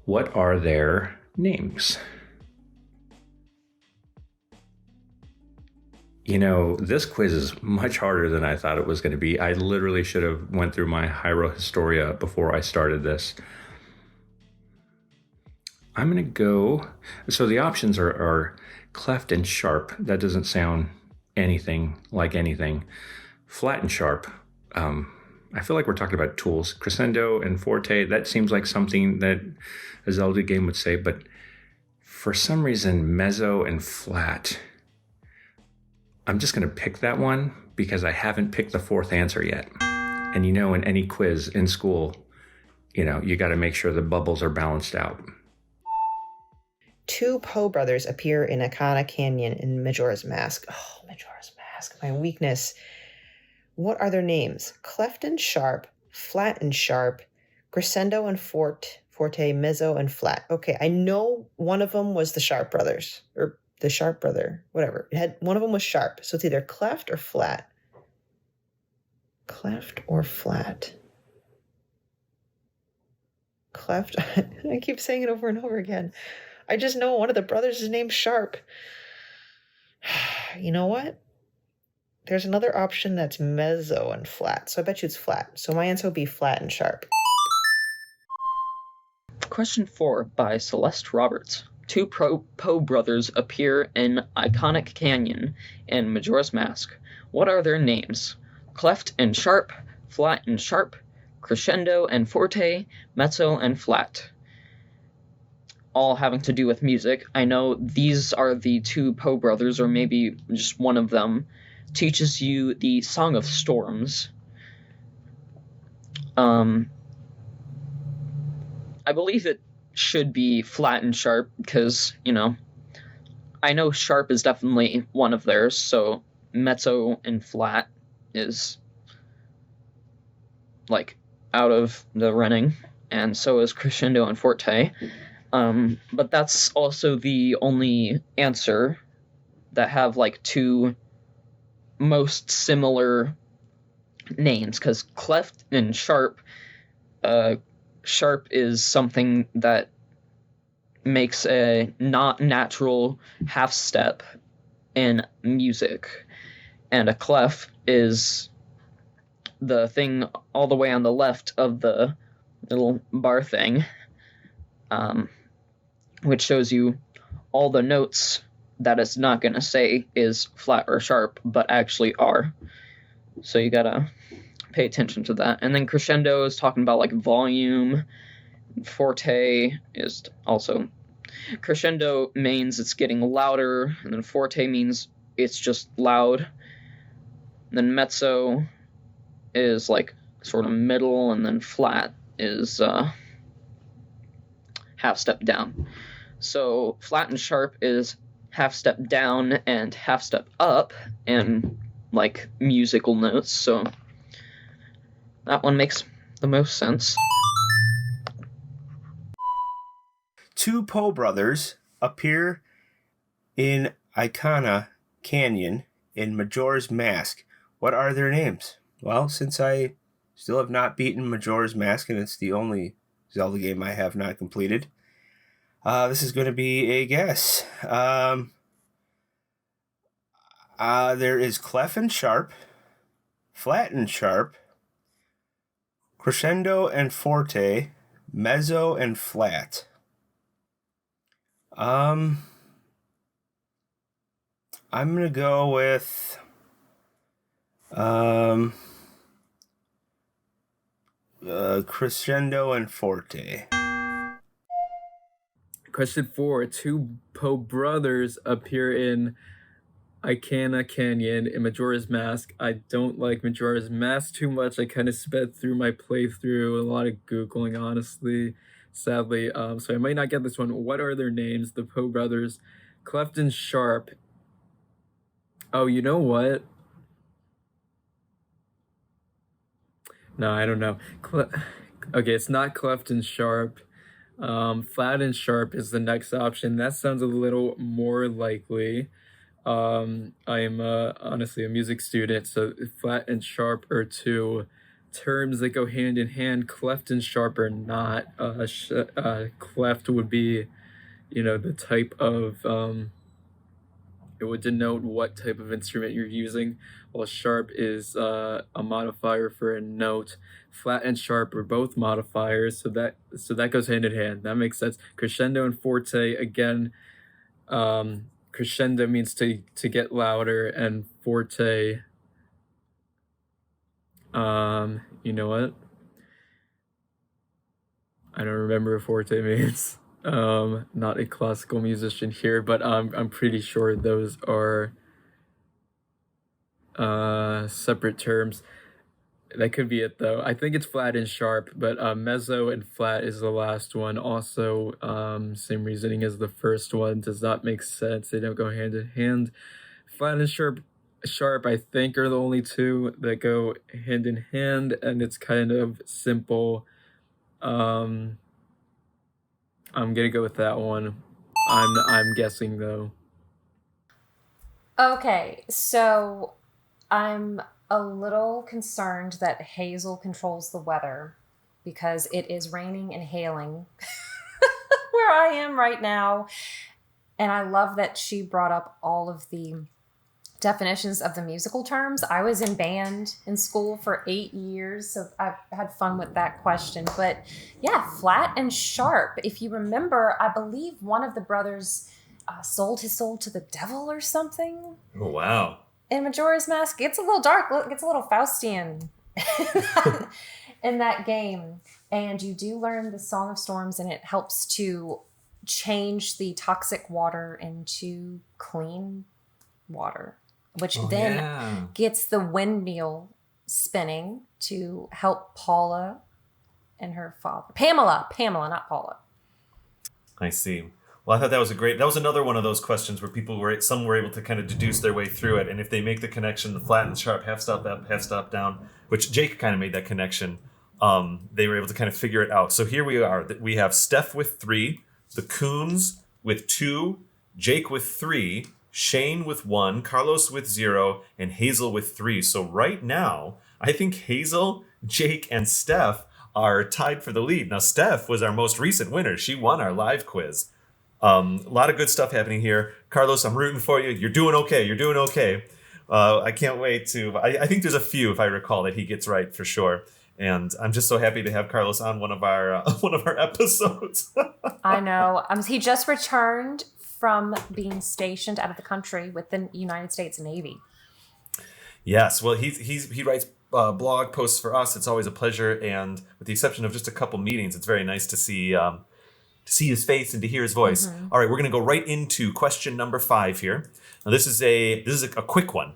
What are their names? You know, this quiz is much harder than I thought it was going to be. I literally should have went through my Hyrule Historia before I started this. I'm going to go... So the options are Cleft and Sharp. That doesn't sound anything like anything. Flat and Sharp. I feel like we're talking about tools. Crescendo and forte, that seems like something that a Zelda game would say, but for some reason, mezzo and flat, I'm just going to pick that one because I haven't picked the fourth answer yet. And you know, in any quiz in school, you know, you got to make sure the bubbles are balanced out. Two Poe brothers appear in Akana Canyon in Majora's Mask. Oh, Majora's Mask, my weakness. What are their names? Cleft and sharp, flat and sharp, crescendo and forte, mezzo and flat. Okay, I know one of them was the Sharp brothers, or the Sharp brother, whatever. One of them was sharp, so it's either cleft or flat. Cleft or flat? Cleft? I keep saying it over and over again. I just know one of the brothers is named Sharp. You know what? There's another option that's mezzo and flat, so I bet you it's flat. So my answer would be flat and sharp. Question 4 by Celeste Roberts. Two Poe brothers appear in Iconic Canyon in Majora's Mask. What are their names? Cleft and sharp, flat and sharp, crescendo and forte, mezzo and flat. All having to do with music. I know these are the two Poe brothers, or maybe just one of them, teaches you the Song of Storms. I believe it should be flat and sharp because, you know, I know sharp is definitely one of theirs, so mezzo and flat is, like, out of the running, and so is crescendo and forte. But that's also the only answer that have, like, two most similar names, because cleft and sharp, sharp is something that makes a not natural half step in music, and a clef is the thing all the way on the left of the little bar thing, which shows you all the notes that it's not going to say is flat or sharp, but actually are. So you gotta pay attention to that. And then crescendo is talking about, like, volume. Forte is also... Crescendo means it's getting louder, and then forte means it's just loud. And then mezzo is, like, sort of middle, and then flat is half step down. So flat and sharp is half step down and half step up, and, like, musical notes, so that one makes the most sense. Two Poe brothers appear in Icona Canyon in Majora's Mask. What are their names? Well, since I still have not beaten Majora's Mask, and it's the only Zelda game I have not completed, this is going to be a guess. There is clef and sharp, flat and sharp, crescendo and forte, mezzo and flat. I'm gonna go with crescendo and forte. Question 4. Two Poe brothers appear in Icana Canyon in Majora's Mask. I don't like Majora's Mask too much. I kind of sped through my playthrough, a lot of Googling, honestly, sadly. So I might not get this one. What are their names? The Poe brothers. Cleft and Sharp. Oh, you know what? No, I don't know. Okay, it's not Cleft and Sharp. Flat and Sharp is the next option. That sounds a little more likely. I am honestly a music student, so flat and sharp are two terms that go hand in hand. Cleft and sharp are not. Cleft would be, you know, the type of, it would denote what type of instrument you're using, while sharp is a modifier for a note. Flat and sharp are both modifiers, so that goes hand in hand. That makes sense. Crescendo and forte, again, crescendo means to get louder, and forte, you know what? I don't remember what forte means. Not a classical musician here, but I'm pretty sure those are separate terms. That could be it though. I think it's flat and sharp, but mezzo and flat is the last one. Also, same reasoning as the first one. Does not make sense. They don't go hand in hand. Flat and sharp, I think, are the only two that go hand in hand, and it's kind of simple. I'm gonna go with that one. I'm guessing though. Okay, so I'm a little concerned that Hazel controls the weather because it is raining and hailing where I am right now. And I love that she brought up all of the definitions of the musical terms. I was in band in school for 8 years, so I had fun with that question. But yeah, flat and sharp. If you remember, I believe one of the brothers sold his soul to the devil or something. Oh, wow. In Majora's Mask, gets a little dark, gets a little Faustian in that game. And you do learn the Song of Storms, and it helps to change the toxic water into clean water, which gets the windmill spinning to help Paula and her father. Pamela, not Paula. I see. Well, I thought that was another one of those questions where some were able to kind of deduce their way through it. And if they make the connection, the flat and sharp, half stop up, half stop down, which Jake kind of made that connection, they were able to kind of figure it out. So here we are. We have Steph with 3, the Kuhns with 2, Jake with 3, Shane with 1, Carlos with 0, and Hazel with 3. So right now, I think Hazel, Jake, and Steph are tied for the lead. Now, Steph was our most recent winner. She won our live quiz. A lot of good stuff happening here. Carlos, I'm rooting for you. You're doing okay. I can't wait to... I think there's a few, if I recall, that he gets right for sure. And I'm just so happy to have Carlos on one of our episodes. I know. He just returned from being stationed out of the country with the United States Navy. Yes, well, he writes blog posts for us. It's always a pleasure, and with the exception of just a couple meetings, it's very nice to see his face and to hear his voice. Mm-hmm. All right, we're going to go right into question number 5 here. Now, this is a quick one.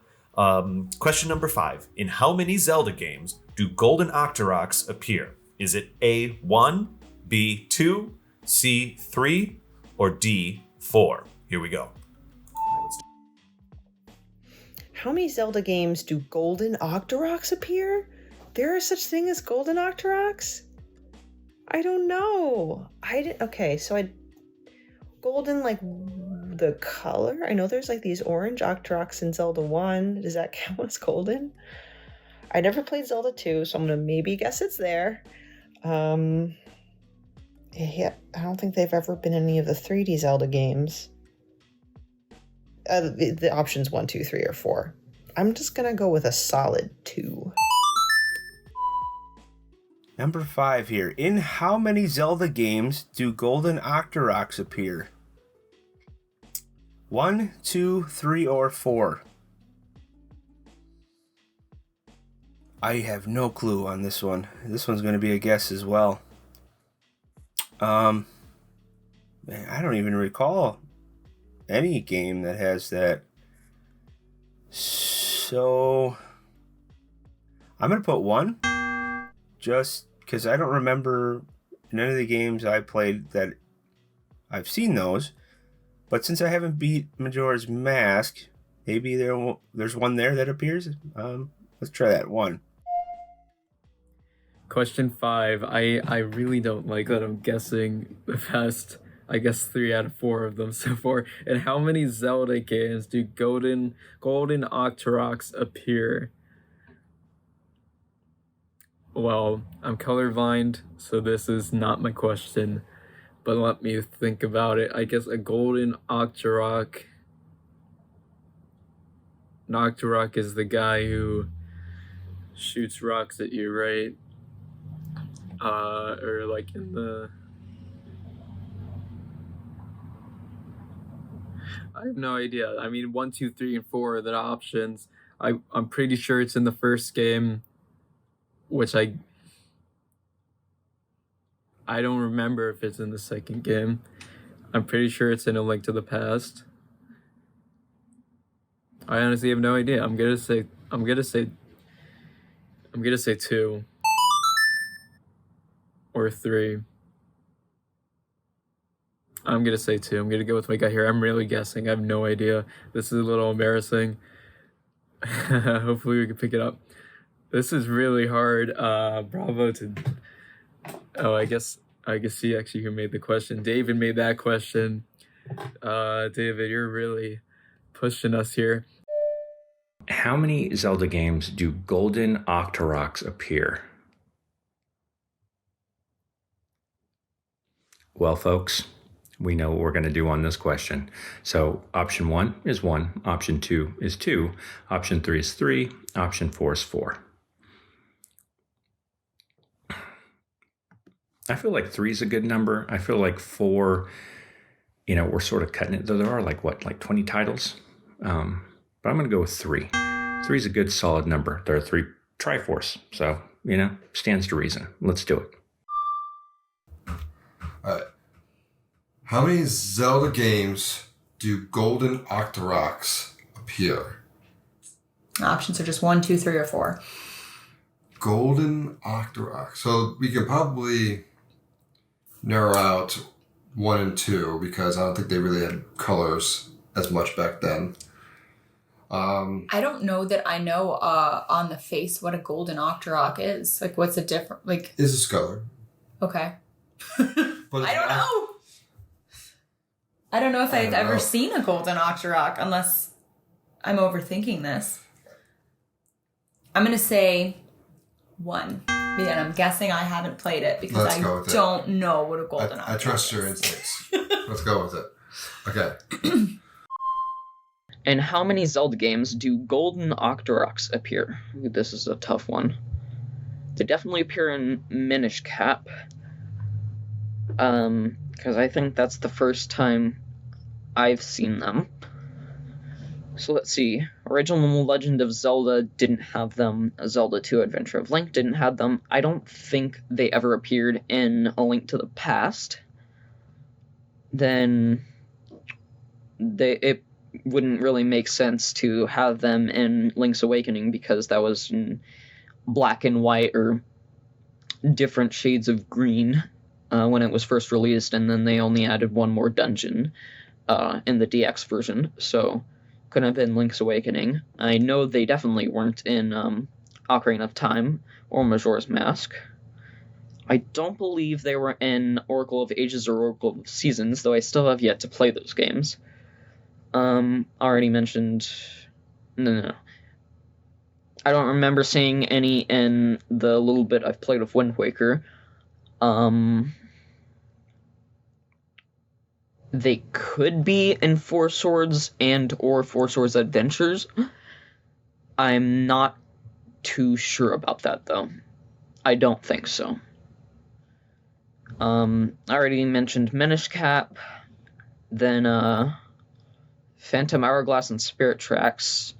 Question number 5: in how many Zelda games do golden Octoroks appear? Is it A, 1, B, 2, C, 3, or D, 4? Here we go. How many Zelda games do golden Octoroks appear? There is such thing as golden Octoroks? I don't know. Golden, like the color? I know there's like these orange Octoroks in Zelda 1. Does that count as golden? I never played Zelda 2, so I'm going to maybe guess it's there. Yeah, I don't think they've ever been any of the 3D Zelda games. The options 1, 2, 3, or 4. I'm just going to go with a solid 2. Number 5 here. In how many Zelda games do golden Octoroks appear? 1, 2, 3, or 4? I have no clue on this one. This one's going to be a guess as well. Man, I don't even recall any game that has that. So I'm going to put 1. Just because I don't remember none of the games I played that I've seen those. But since I haven't beat Majora's Mask, maybe there's one there that appears. Let's try that 1. Question 5. I really don't like that I'm guessing the past, I guess, 3 out of 4 of them so far. And how many Zelda games do golden Octoroks appear? Well, I'm colorblind, so this is not my question, but let me think about it. I guess a golden Octorok. An Octorok is the guy who shoots rocks at you, right? Or like in the... I have no idea. I mean, 1, 2, 3, and 4 are the options. I'm pretty sure it's in the first game. which I don't remember if it's in the second game. I'm pretty sure it's in A Link to the Past. I honestly have no idea. I'm gonna say 2 or 3. I'm gonna say 2. I'm gonna go with my gut here. I'm really guessing. I have no idea. This is a little embarrassing. Hopefully we can pick it up. This is really hard. Bravo to. Oh, I guess he actually who made the question. David made that question. David, you're really pushing us here. How many Zelda games do golden Octoroks appear? Well, folks, we know what we're going to do on this question. So option 1 is 1, option 2 is 2, option 3 is 3, option 4 is 4. I feel like 3 is a good number. I feel like 4, we're sort of cutting it, though there are like 20 titles? But I'm going to go with 3. 3 is a good solid number. There are 3 Triforce, so, stands to reason. Let's do it. All right. How many Zelda games do golden Octoroks appear? Options are just 1, 2, 3, or 4. Golden Octorok. So we can probably narrow out 1 and 2 because I don't think they really had colors as much back then. I don't know that I know on the face what a golden Octorok is. Like, what's the difference? Like, It's discolored. Okay. But I don't know. I don't know if I've ever seen a golden Octorok unless I'm overthinking this. I'm going to say 1. And I'm guessing I haven't played it because I don't know what a golden Octorok is. I trust your instincts. Let's go with it. Okay. In how many Zelda games do golden Octoroks appear? Ooh, this is a tough one. They definitely appear in Minish Cap. Because I think that's the first time I've seen them. So let's see. Original Legend of Zelda didn't have them. Zelda II Adventure of Link didn't have them. I don't think they ever appeared in A Link to the Past. Then it wouldn't really make sense to have them in Link's Awakening because that was in black and white or different shades of green when it was first released, and then they only added one more dungeon in the DX version, so couldn't have been Link's Awakening. I know they definitely weren't in Ocarina of Time or Majora's Mask. I don't believe they were in Oracle of Ages or Oracle of Seasons, though I still have yet to play those games. Already mentioned... No. I don't remember seeing any in the little bit I've played of Wind Waker. They could be in Four Swords and or Four Swords Adventures. I'm not too sure about that, though. I don't think so. I already mentioned Minish Cap. Then, Phantom Hourglass and Spirit Tracks.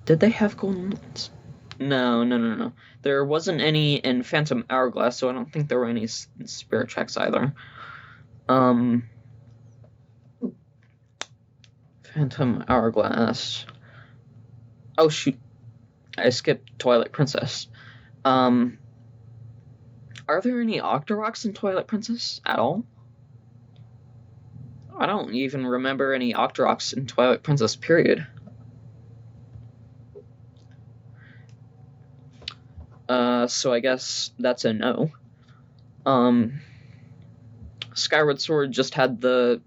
Did they have golden lights? No. There wasn't any in Phantom Hourglass, so I don't think there were any in Spirit Tracks either. Phantom Hourglass. Oh, shoot. I skipped Twilight Princess. Are there any Octoroks in Twilight Princess at all? I don't even remember any Octoroks in Twilight Princess, period. So I guess that's a no. Skyward Sword just had the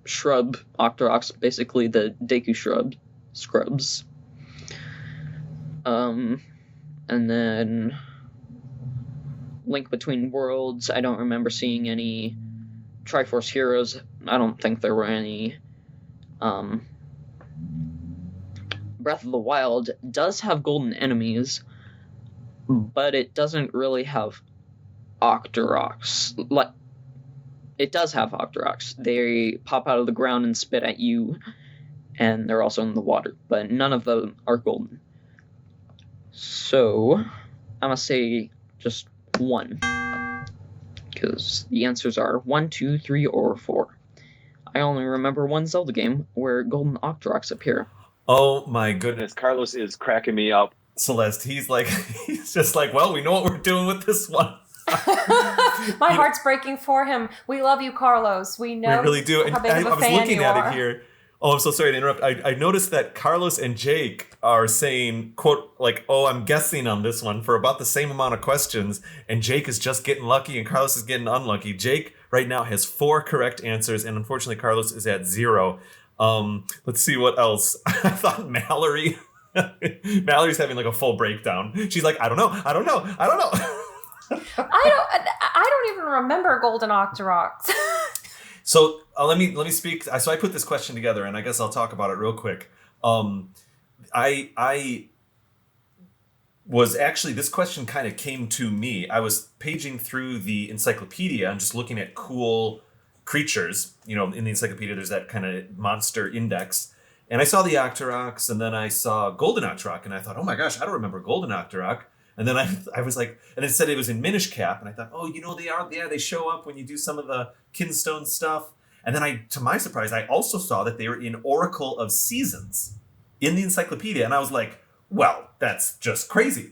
shrub Octoroks, basically the Deku scrubs. And then Link Between Worlds, I don't remember seeing any Triforce Heroes. I don't think there were any. Breath of the Wild does have golden enemies, but it doesn't really have Octoroks. It does have Octoroks. They pop out of the ground and spit at you, and they're also in the water, but none of them are golden. So, I'm going to say just 1. Because the answers are 1, 2, 3, or 4. I only remember one Zelda game where golden Octoroks appear. Oh my goodness, Carlos is cracking me up. Celeste, he's just like, well, we know what we're doing with this one. My heart's breaking for him. We love you, Carlos. We know we really do. And how big of a I was fan looking you at are. it here. Oh, I'm so sorry to interrupt. I noticed that Carlos and Jake are saying, quote, like, oh, I'm guessing on this one for about the same amount of questions. And Jake is just getting lucky and Carlos is getting unlucky. Jake right now has 4 correct answers. And unfortunately, Carlos is at 0. Let's see what else. I thought Mallory's having like a full breakdown. She's like, I don't know. I don't even remember golden Octoroks. So let me speak. So I put this question together, and I guess I'll talk about it real quick. I was actually, this question kind of came to me. I was paging through the encyclopedia and just looking at cool creatures. You know, in the encyclopedia, there's that kind of monster index. And I saw the Octoroks, and then I saw Golden Octorok, and I thought, oh my gosh, I don't remember Golden Octorok. And then I was like, and it said it was in Minish Cap, and I thought, oh, you know, they show up when you do some of the Kinstone stuff. And then to my surprise, I also saw that they were in Oracle of Seasons in the encyclopedia, and I was like, well, that's just crazy.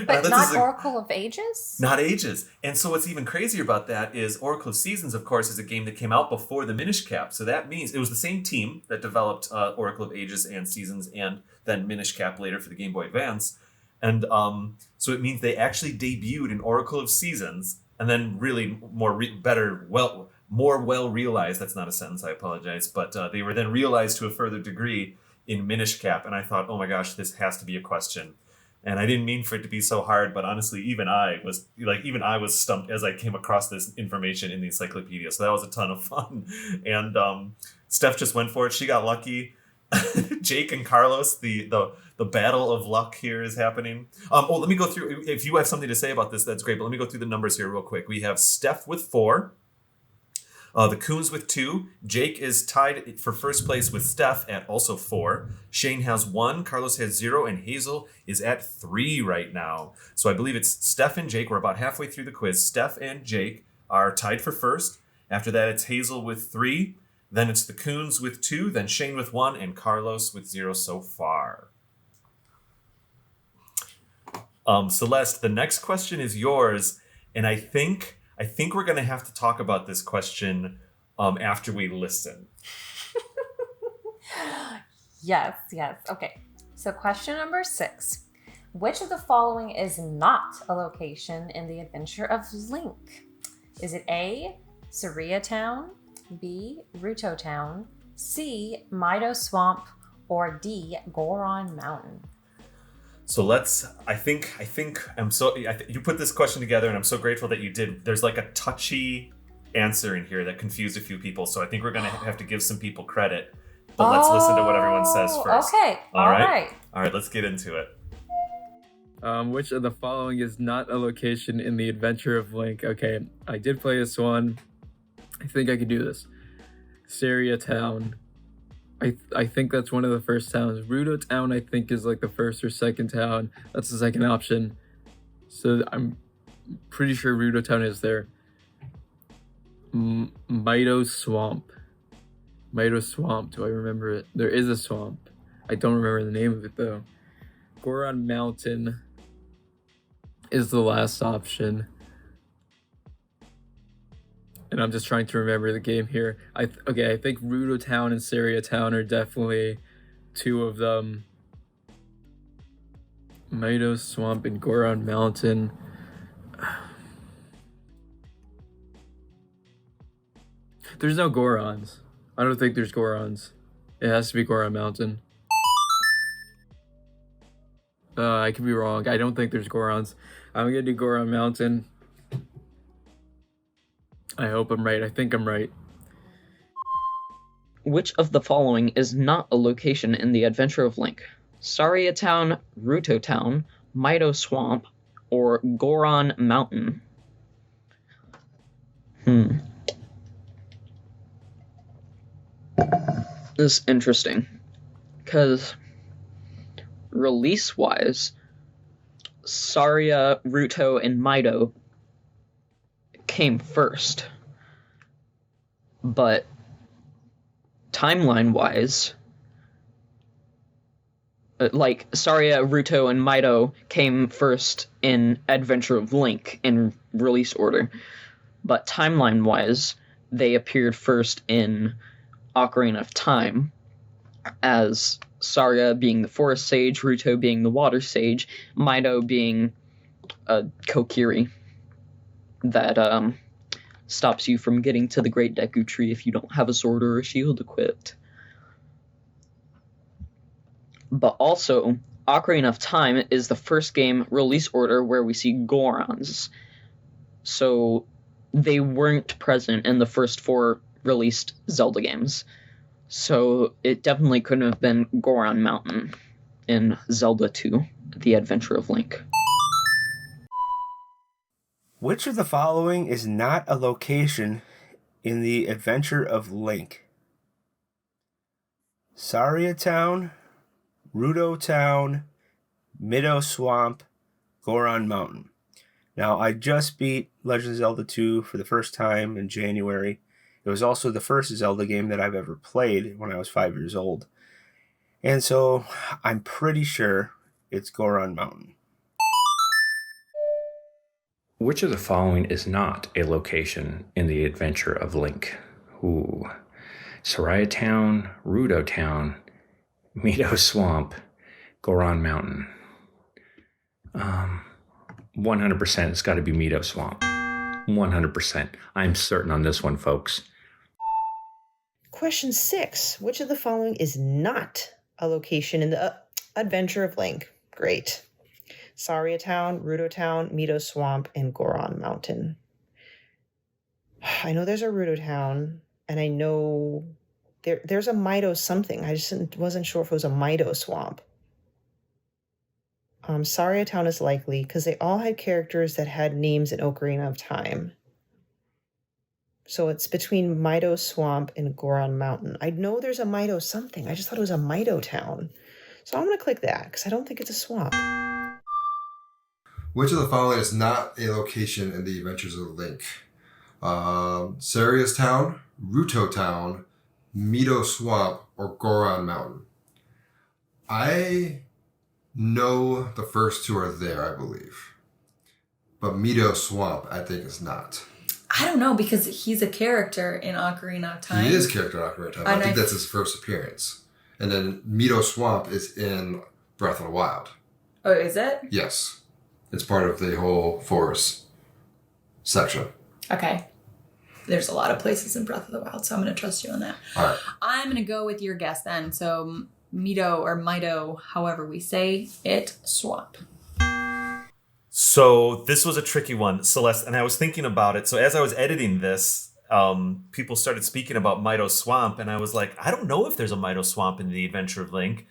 But not Oracle of Ages? Not Ages. And so what's even crazier about that is Oracle of Seasons, of course, is a game that came out before the Minish Cap. So that means it was the same team that developed Oracle of Ages and Seasons and then Minish Cap later for the Game Boy Advance. And so it means they actually debuted in Oracle of Seasons and then really more well realized. That's not a sentence, I apologize. But they were then realized to a further degree in Minish Cap. And I thought, oh my gosh, this has to be a question. And I didn't mean for it to be so hard, but honestly, even I was stumped as I came across this information in the encyclopedia. So that was a ton of fun. And Steph just went for it. She got lucky. Jake and Carlos, the battle of luck here is happening. Let me go through. If you have something to say about this, that's great. But let me go through the numbers here real quick. We have Steph with 4. The Kuhn's with 2. Jake is tied for first place with Steph at also 4. Shane has 1. Carlos has 0. And Hazel is at 3 right now. So I believe it's Steph and Jake. We're about halfway through the quiz. Steph and Jake are tied for first. After that, it's Hazel with 3. Then it's the Kuhn's with 2. Then Shane with 1. And Carlos with 0 so far. Celeste, the next question is yours. And I think we're going to have to talk about this question after we listen. Yes. Okay. So question number 6. Which of the following is not a location in the Adventure of Link? Is it A, Saria Town, B, Ruto Town, C, Mido Swamp, or D, Goron Mountain? So you put this question together, and I'm so grateful that you did. There's like a touchy answer in here that confused a few people, so I think we're going to have to give some people credit. But let's listen to what everyone says first. Okay, all right. All right, let's get into it. Which of the following is not a location in the Adventure of Link? Okay, I did play this one. I think I could do this. Saria Town. I think that's one of the first towns. Ruto Town, I think, is like the first or second town. That's the second option. So I'm pretty sure Ruto Town is there. Mido Swamp. Mido Swamp, do I remember it? There is a swamp. I don't remember the name of it, though. Goron Mountain is the last option. And I'm just trying to remember the game here. I think Ruto Town and Saria Town are definitely 2 of them. Mido Swamp and Goron Mountain. There's no Gorons. I don't think there's Gorons. It has to be Goron Mountain. I could be wrong. I don't think there's Gorons. I'm gonna do Goron Mountain. I hope I'm right. I think I'm right. Which of the following is not a location in the Adventure of Link? Saria Town, Ruto Town, Mido Swamp, or Goron Mountain? This is interesting, because release-wise, Saria, Ruto, and Mido came first. But timeline-wise, like, Saria, Ruto, and Mido came first in Adventure of Link in release order. But timeline-wise, they appeared first in Ocarina of Time, as Saria being the Forest Sage, Ruto being the Water Sage, Mido being a Kokiri that stops you from getting to the Great Deku Tree if you don't have a sword or a shield equipped. But also, Ocarina of Time is the first game release order where we see Gorons. So they weren't present in the first 4 released Zelda games. So it definitely couldn't have been Goron Mountain in Zelda II, The Adventure of Link. Which of the following is not a location in The Adventure of Link? Saria Town, Ruto Town, Mido Swamp, Goron Mountain. Now, I just beat Legend of Zelda 2 for the first time in January. It was also the first Zelda game that I've ever played when I was 5 years old. And so I'm pretty sure it's Goron Mountain. Which of the following is not a location in The Adventure of Link? Ooh. Saria Town, Ruto Town, Mido Swamp, Goron Mountain. 100% it's got to be Mido Swamp. 100%. I'm certain on this one, folks. Question 6. Which of the following is not a location in the Adventure of Link? Great. Saria Town, Ruto Town, Mido Swamp, and Goron Mountain. I know there's a Ruto Town, and I know there's a Mido something. I just wasn't sure if it was a Mido Swamp. Saria Town is likely, because they all had characters that had names in Ocarina of Time. So it's between Mido Swamp and Goron Mountain. I know there's a Mido something. I just thought it was a Mido Town. So I'm going to click that, because I don't think it's a swamp. Which of the following is not a location in the Adventures of Link? Saria's Town, Ruto Town, Mido Swamp, or Goron Mountain? I know the first 2 are there, I believe. But Mido Swamp, I think, is not. I don't know, because he's a character in Ocarina of Time. He is a character in Ocarina of Time. I think that's his first appearance. And then Mido Swamp is in Breath of the Wild. Oh, is it? Yes. It's part of the whole forest section. Okay. There's a lot of places in Breath of the Wild, so I'm going to trust you on that. All right. I'm going to go with your guess then. So Mido or Mido, however we say it, Swamp. So this was a tricky one, Celeste, and I was thinking about it. So as I was editing this, people started speaking about Mido Swamp, and I was like, I don't know if there's a Mido Swamp in The Adventure of Link.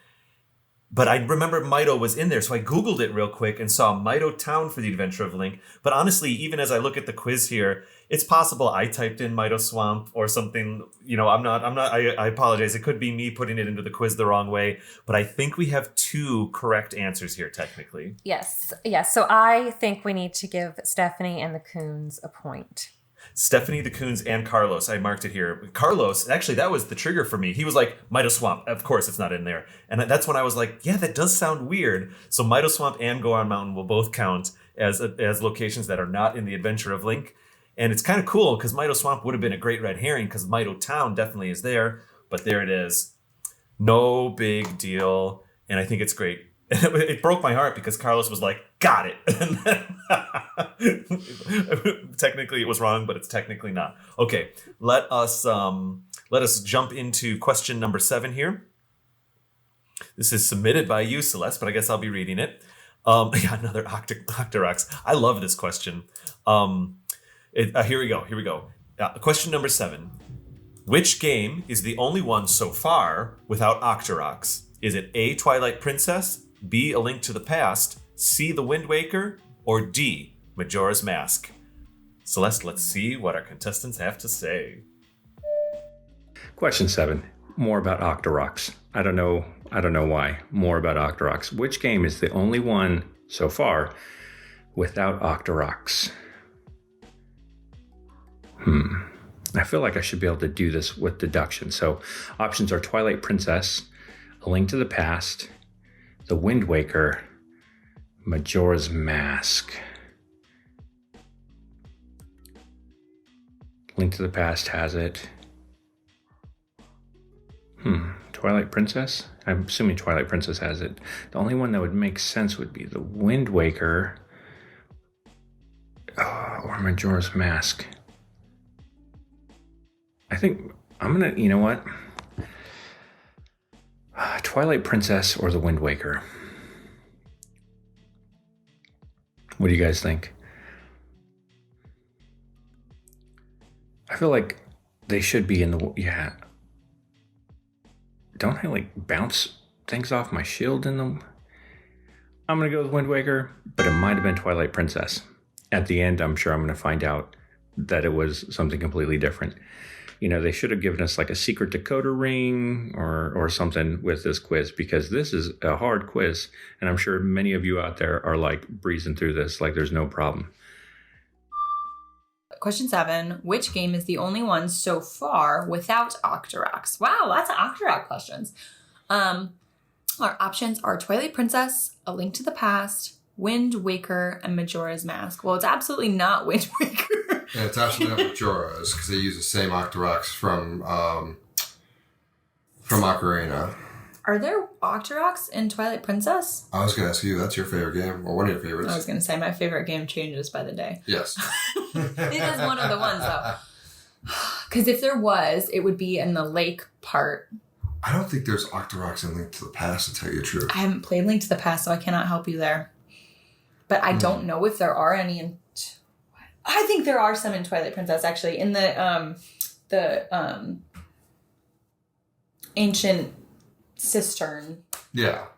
But I remember Mido was in there, so I Googled it real quick and saw Mido Town for The Adventure of Link. But honestly, even as I look at the quiz here, it's possible I typed in Mido Swamp or something. You know, I apologize. It could be me putting it into the quiz the wrong way. But I think we have 2 correct answers here, technically. Yes. So I think we need to give Stephanie and the Kuhns a point. Stephanie, the Kuhns, and Carlos. I marked it here. Carlos, actually, that was the trigger for me. He was like, Mido Swamp. Of course, it's not in there. And that's when I was like, yeah, that does sound weird. So Mido Swamp and Goron Mountain will both count as locations that are not in The Adventure of Link. And it's kind of cool because Mido Swamp would have been a great red herring because Mido Town definitely is there. But there it is. No big deal. And I think it's great. It broke my heart because Carlos was like, got it. And then, technically it was wrong, but it's technically not. Okay, let us jump into question number 7 here. This is submitted by you, Celeste, but I guess I'll be reading it. Another Octoroks. I love this question. Here we go. Question number 7. Which game is the only one so far without Octoroks? Is it A, Twilight Princess, B, A Link to the Past, C, The Wind Waker, or D, Majora's Mask? Celeste, let's see what our contestants have to say. Question 7. more about Octoroks. I don't know why. More about Octoroks. Which game is the only one so far without Octoroks? I feel like I should be able to do this with deduction. So options are Twilight Princess, A Link to the Past, The Wind Waker, Majora's Mask. Link to the Past has it. Twilight Princess? I'm assuming Twilight Princess has it. The only one that would make sense would be The Wind Waker or Majora's Mask. I think I'm gonna, you know what? Twilight Princess or The Wind Waker. What do you guys think? I feel like they should be in the, yeah. Don't I like bounce things off my shield in them? I'm gonna go with Wind Waker, but it might have been Twilight Princess. At the end, I'm sure I'm gonna find out that it was something completely different. You know, they should have given us like a secret decoder ring or something with this quiz, because this is a hard quiz. And I'm sure many of you out there are like breezing through this like there's no problem. Question 7. Which game is the only one so far without Octoroks? Wow, lots of Octorok questions. Our options are Twilight Princess, A Link to the Past, Wind Waker, and Majora's Mask. Well, it's absolutely not Wind Waker. And it's absolutely not Majora's, because they use the same Octoroks from Ocarina. Are there Octoroks in Twilight Princess? I was going to ask you, that's your favorite game, or one of your favorites. I was going to say my favorite game changes by the day. Yes. It is one of the ones, though. Because if there was, it would be in the lake part. I don't think there's Octoroks in Link to the Past, to tell you the truth. I haven't played Link to the Past, so I cannot help you there. But I don't know if there are any in... I think there are some in Twilight Princess, actually. In the ancient cistern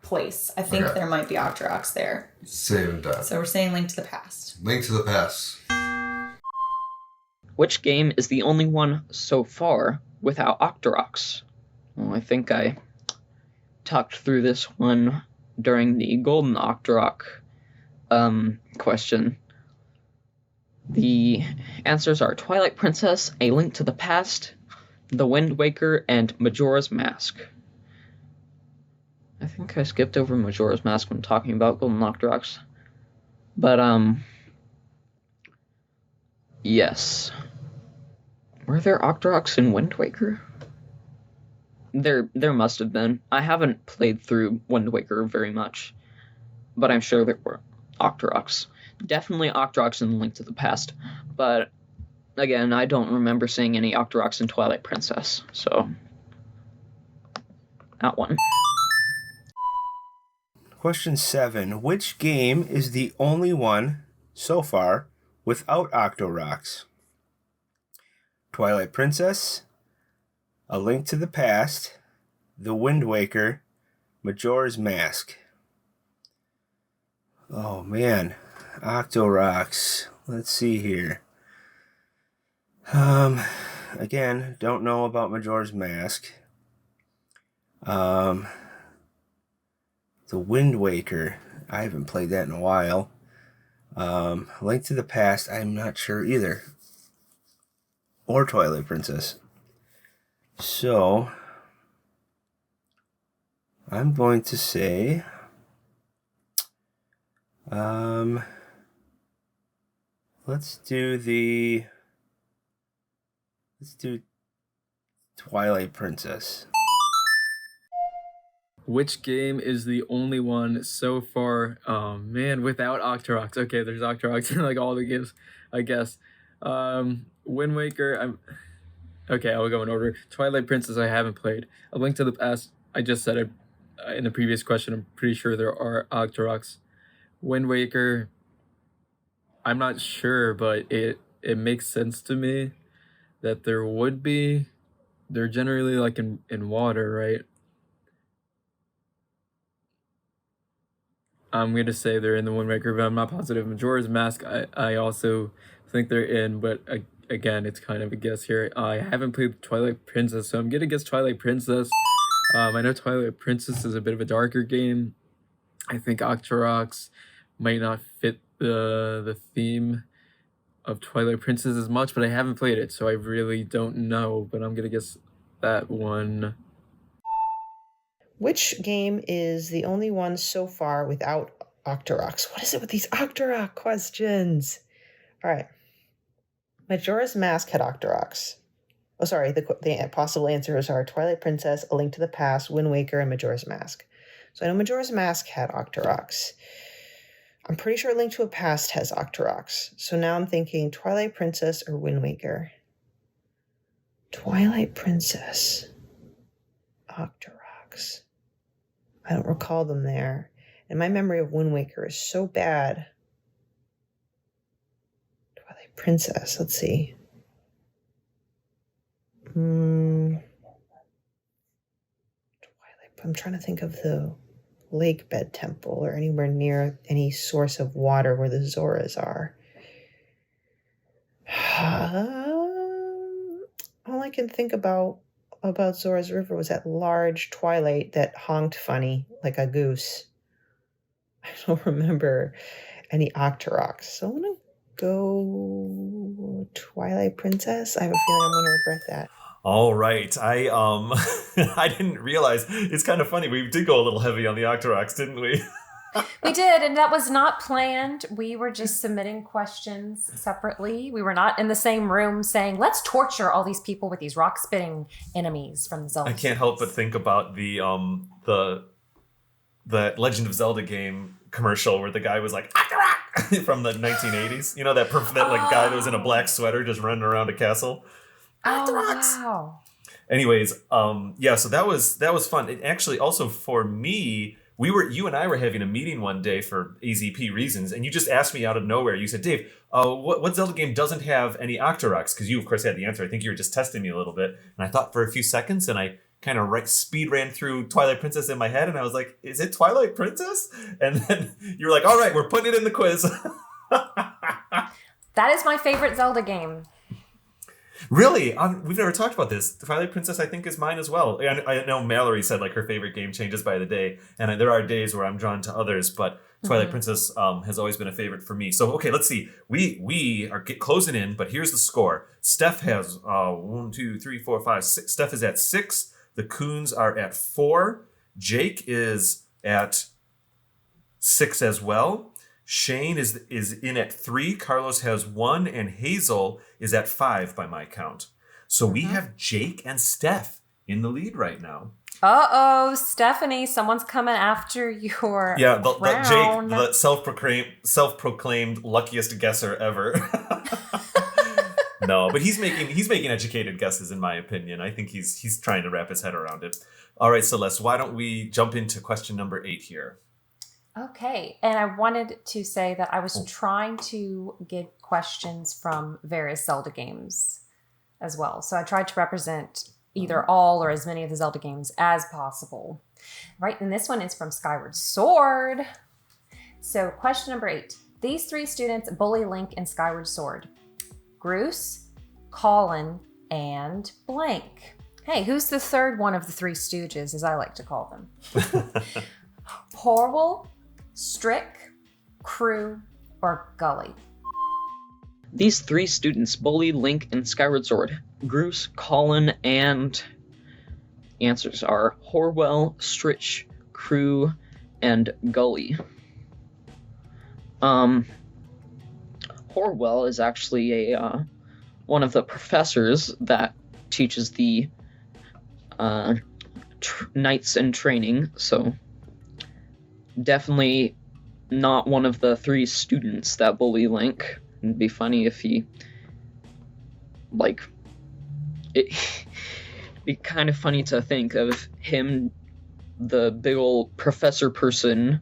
place. I think there might be Octoroks there. Save and done. So we're saying Link to the Past. Link to the Past. Which game is the only one so far without Octoroks? Well, I think I talked through this one during the Golden Octorok question. The answers are Twilight Princess, A Link to the Past, The Wind Waker, and Majora's Mask. I think I skipped over Majora's Mask when talking about Golden Octoroks. But, yes. Were there Octoroks in Wind Waker? There must have been. I haven't played through Wind Waker very much, but I'm sure there were Octoroks. Definitely Octoroks in Link to the Past, but again, I don't remember seeing any Octoroks in Twilight Princess, so that one. Question 7. Which game is the only one so far without Octoroks? Twilight Princess, A Link to the Past, The Wind Waker, Majora's Mask. Oh man, Octoroks. Let's see here. Again, don't know about Majora's Mask. The Wind Waker. I haven't played that in a while. Link to the Past, I'm not sure either. Or Twilight Princess. So, I'm going to say... let's do Twilight Princess. Which game is the only one so far, oh man, without Octoroks? Okay, there's Octoroks in like all the games, I guess. Wind Waker, okay, I'll go in order. Twilight Princess, I haven't played. A Link to the Past, I just said it in the previous question, I'm pretty sure there are Octoroks. Wind Waker, I'm not sure, but it makes sense to me that there would be. They're generally like in water, right? I'm going to say they're in the Wind Waker, but I'm not positive. Majora's Mask, I also think they're in, but again, it's kind of a guess here. I haven't played Twilight Princess, so I'm gonna guess Twilight Princess. I know Twilight Princess is a bit of a darker game. I think Octoroks might not fit the theme of Twilight Princess as much, but I haven't played it, so I really don't know. But I'm gonna guess that one. Which game is the only one so far without Octoroks? What is it with these Octorok questions? All right. Majora's Mask had Octoroks. Oh, sorry. The possible answers are Twilight Princess, A Link to the Past, Wind Waker, and Majora's Mask. So I know Majora's Mask had Octoroks. I'm pretty sure Link to a Past has Octoroks. So now I'm thinking Twilight Princess or Wind Waker. Twilight Princess. Octoroks. I don't recall them there. And my memory of Wind Waker is so bad. Twilight Princess. Let's see. Twilight. I'm trying to think of the lake bed temple or anywhere near any source of water where the Zoras are. All I can think about Zora's River was that large Twilight that honked funny like a goose. I don't remember any Octoroks, so I'm gonna go Twilight Princess. I have a feeling I'm gonna regret that. All right. I I didn't realize. It's kind of funny. We did go a little heavy on the Octoroks, didn't we? We did, and that was not planned. We were just submitting questions separately. We were not in the same room saying, let's torture all these people with these rock-spitting enemies from Zelda. I can't help but think about the Legend of Zelda game commercial where the guy was like, Octorok! From the 1980s. You know, that guy that was in a black sweater just running around a castle? Octoroks! Oh, wow. Anyways, yeah, so that was fun. It actually also for me, you and I were having a meeting one day for AZP reasons, and you just asked me out of nowhere. You said, Dave, what Zelda game doesn't have any Octoroks? Because you, of course, had the answer. I think you were just testing me a little bit. And I thought for a few seconds, and I kind of speed ran through Twilight Princess in my head, and I was like, is it Twilight Princess? And then you were like, all right, we're putting it in the quiz. That is my favorite Zelda game. Really? We've never talked about this. Twilight Princess, I think, is mine as well. I know Mallory said like her favorite game changes by the day, and there are days where I'm drawn to others, but Twilight Princess has always been a favorite for me. So, okay, let's see. We are closing in, but here's the score. Steph has 1, 2, 3, 4, 5, 6. Steph is at 6. The Kuhns are at 4. Jake is at 6 as well. Shane is in at 3. Carlos has 1, and Hazel is at 5 by my count. So we have Jake and Steph in the lead right now. Uh-oh, Stephanie, someone's coming after your crown. Jake, the self-proclaimed luckiest guesser ever. No, but he's making educated guesses in my opinion. I think he's trying to wrap his head around it. All right, Celeste, why don't we jump into question number 8 here? Okay, and I wanted to say that I was trying to get questions from various Zelda games as well. So I tried to represent either all or as many of the Zelda games as possible. Right, and this one is from Skyward Sword. So question number 8. These 3 students bully Link in Skyward Sword. Groose, Colin, and blank. Hey, who's the third one of the 3 Stooges, as I like to call them? Horwell, Strick, Crew, or Gully? These 3 students bully Link in Skyward Sword. Groose, Colin, and... answers are Horwell, Stritch, Crew, and Gully. Horwell is actually one of the professors that teaches the knights in training, so definitely not one of the 3 students that bully Link. It'd be funny if he, it'd be kind of funny to think of him, the big old professor person,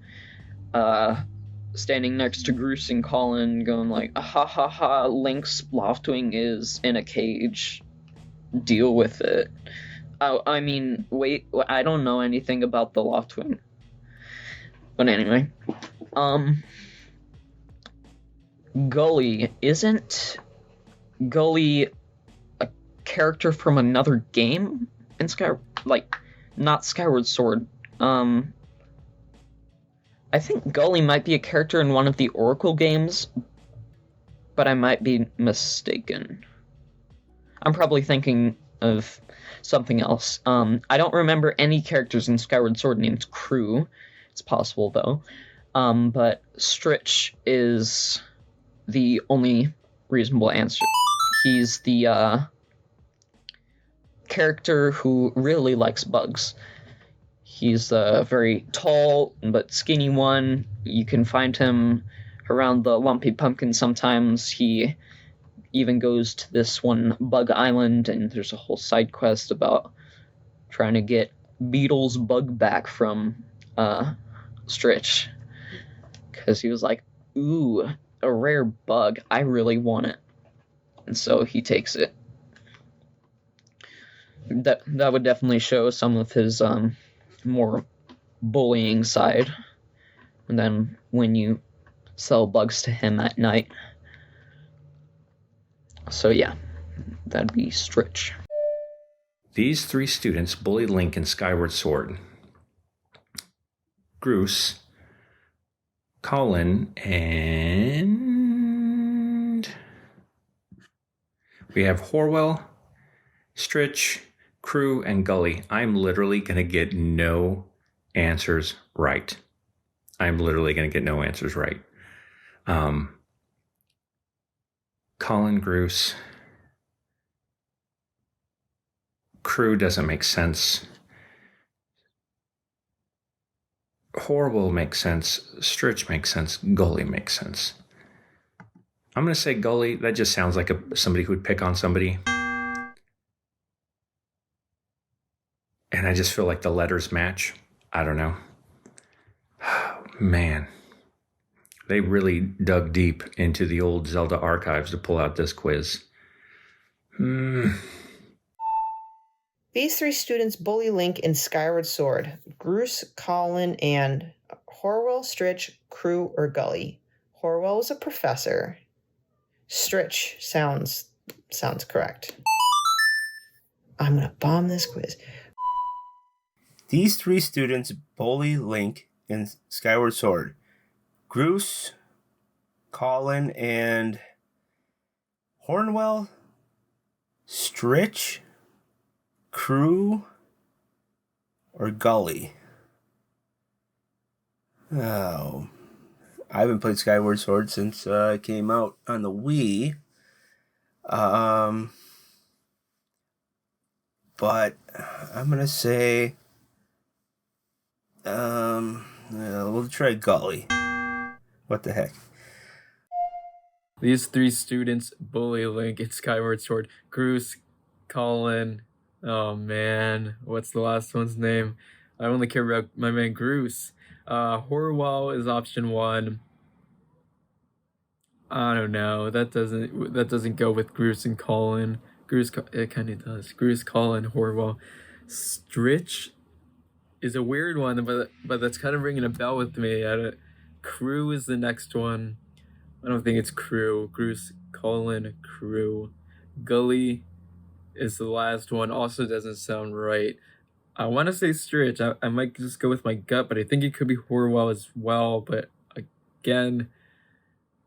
standing next to Groose and Colin going like, ha ha ha, Link's Loftwing is in a cage, deal with it. I mean, wait, I don't know anything about the Loftwing. But anyway, Gully isn't Gully a character from another game in not Skyward Sword. I think Gully might be a character in one of the Oracle games, but I might be mistaken. I'm probably thinking of something else. I don't remember any characters in Skyward Sword named Crew. It's possible, though. But Stritch is the only reasonable answer. He's the character who really likes bugs. He's a very tall but skinny one. You can find him around the Lumpy Pumpkin sometimes. He even goes to this one bug island, and there's a whole side quest about trying to get Beetle's bug back from Stritch. Because he was like, ooh, a rare bug. I really want it. And so he takes it. That would definitely show some of his more bullying side. And then when you sell bugs to him at night. So yeah, that'd be Stritch. These 3 students bully Link in Skyward Sword. Groose, Colin, and we have Horwell, Stritch, Crew, and Gully. I'm literally going to get no answers right. Colin, Groose, Crew doesn't make sense. Horrible makes sense. Stritch makes sense. Gully makes sense. I'm going to say Gully. That just sounds like somebody who would pick on somebody. And I just feel like the letters match. I don't know. Man. They really dug deep into the old Zelda archives to pull out this quiz. These 3 students bully Link in Skyward Sword. Groose, Colin, and Horwell, Stritch, Crew, or Gully. Horwell is a professor. Stritch sounds correct. I'm going to bomb this quiz. These 3 students bully Link in Skyward Sword. Groose, Colin, and Hornwell, Stritch, Crew, or Gully. Oh, I haven't played Skyward Sword since it came out on the Wii. But I'm gonna say, we'll try Gully. What the heck? These 3 students bully Link in Skyward Sword. Groose, Colin. Oh man, what's the last one's name? I only care about my man Groose. Horwell is option 1. I don't know. That doesn't go with Groose and Colin. It kind of does. Groose, Colin, Horwell. Stritch is a weird one, but that's kind of ringing a bell with me. Crew is the next one. I don't think it's Crew. Groose, Colin, Crew. Gully is the last one. Also doesn't sound right. I want to say Stritch. I might just go with my gut, but I think it could be Horwell as well. But again,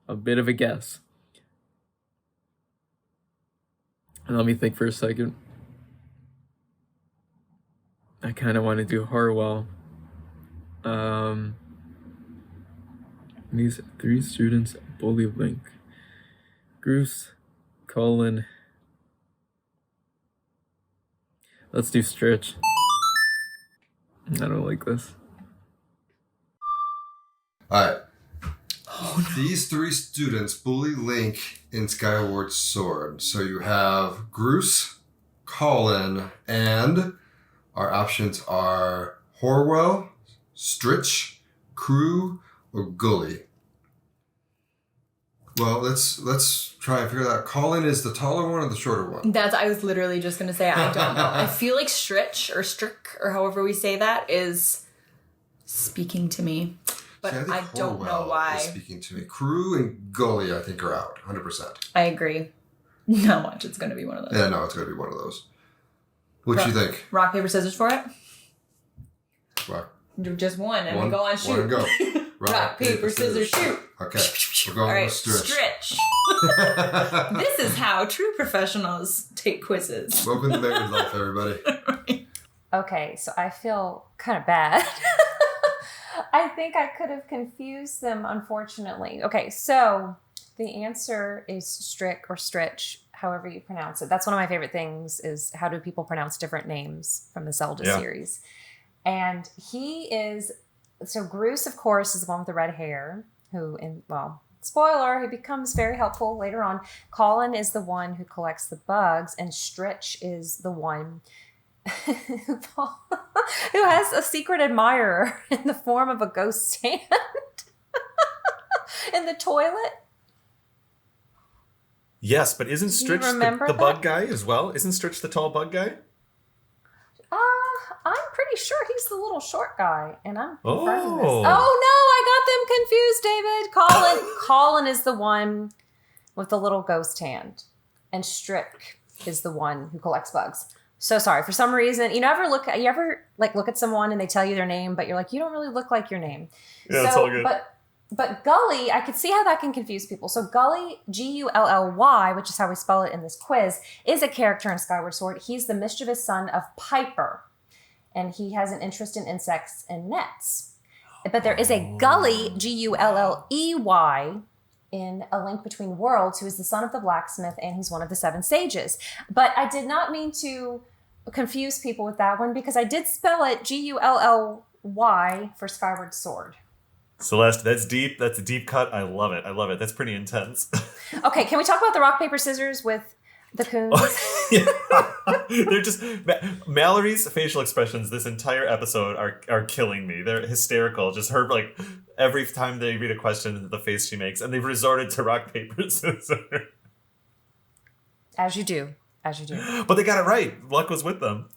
a bit of a guess. And let me think for a second. I kind of want to do Horwell. These 3 students bully Link. Groose, Colin. Let's do Stritch. I don't like this. Alright. Oh, no. These 3 students bully Link in Skyward Sword. So you have Groose, Colin, and our options are Horwell, Stritch, Crew, or Gully. Well, let's try and figure that out. Colin is the taller one or the shorter one? I was literally just going to say, I don't know. I feel like Stritch or Strick or however we say that is speaking to me. But see, I don't know why. Is speaking to me. Crew and Gully, I think, are out. 100%. I agree. Not much. It's going to be one of those. Yeah, no, it's going to be one of those. What do you think? Rock, paper, scissors for it? Rock. Do just one, and we go on shoot. One and go. Rock, paper, scissors, shoot. Okay. We're going All right, with stretch. This is how true professionals take quizzes. Welcome to Married Life, everybody. Okay, so I feel kind of bad. I think I could have confused them, unfortunately. Okay, so the answer is Strick or Stritch, however you pronounce it. That's one of my favorite things, is how do people pronounce different names from the Zelda series. And he is, so Groose, of course, is the one with the red hair, who, spoiler, he becomes very helpful later on. Colin is the one who collects the bugs, and Stritch is the one who has a secret admirer in the form of a ghost hand in the toilet. Yes, but isn't Stritch the bug guy as well? Isn't Stritch the tall bug guy? I'm pretty sure he's the little short guy, and I'm confirming this. Oh. Oh no, I got them confused, David. Colin is the one with the little ghost hand, and Strick is the one who collects bugs. So sorry. For some reason, you ever look at someone and they tell you their name, but you're like, you don't really look like your name. Yeah, it's all good. But Gully, I could see how that can confuse people. So Gully, Gully, which is how we spell it in this quiz, is a character in Skyward Sword. He's the mischievous son of Piper, and he has an interest in insects and nets. But there is a Gully, Gulley, in A Link Between Worlds, who is the son of the blacksmith, and he's one of the 7 sages. But I did not mean to confuse people with that one, because I did spell it Gully for Skyward Sword. Celeste, that's deep. That's a deep cut. I love it. That's pretty intense. Okay, can we talk about the rock, paper, scissors with the Kuhns? They're just Mallory's facial expressions this entire episode are killing me. They're hysterical. Just her, like, every time they read a question, the face she makes, and they've resorted to rock, paper, scissors. As you do. But they got it right. Luck was with them.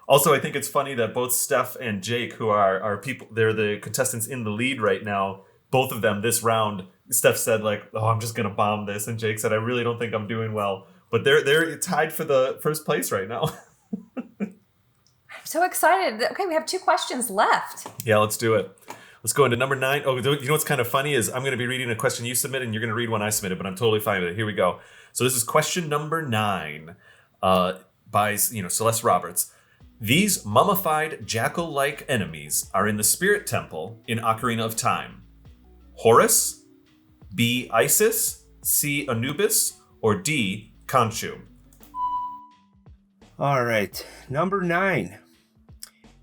Also, I think it's funny that both Steph and Jake, who are people, they're the contestants in the lead right now. Both of them this round, Steph said, like, "Oh, I'm just gonna bomb this," and Jake said, "I really don't think I'm doing well." But they're tied for the first place right now. I'm so excited. Okay, we have 2 questions left. Yeah, let's do it. Let's go into number 9. Oh, you know what's kind of funny is I'm going to be reading a question you submitted, and you're going to read one I submitted, but I'm totally fine with it. Here we go. So this is question number 9 by Celeste Roberts. These mummified jackal-like enemies are in the Spirit Temple in Ocarina of Time. Horus, B. Isis, C. Anubis, or D. Khonshu? All right, number 9.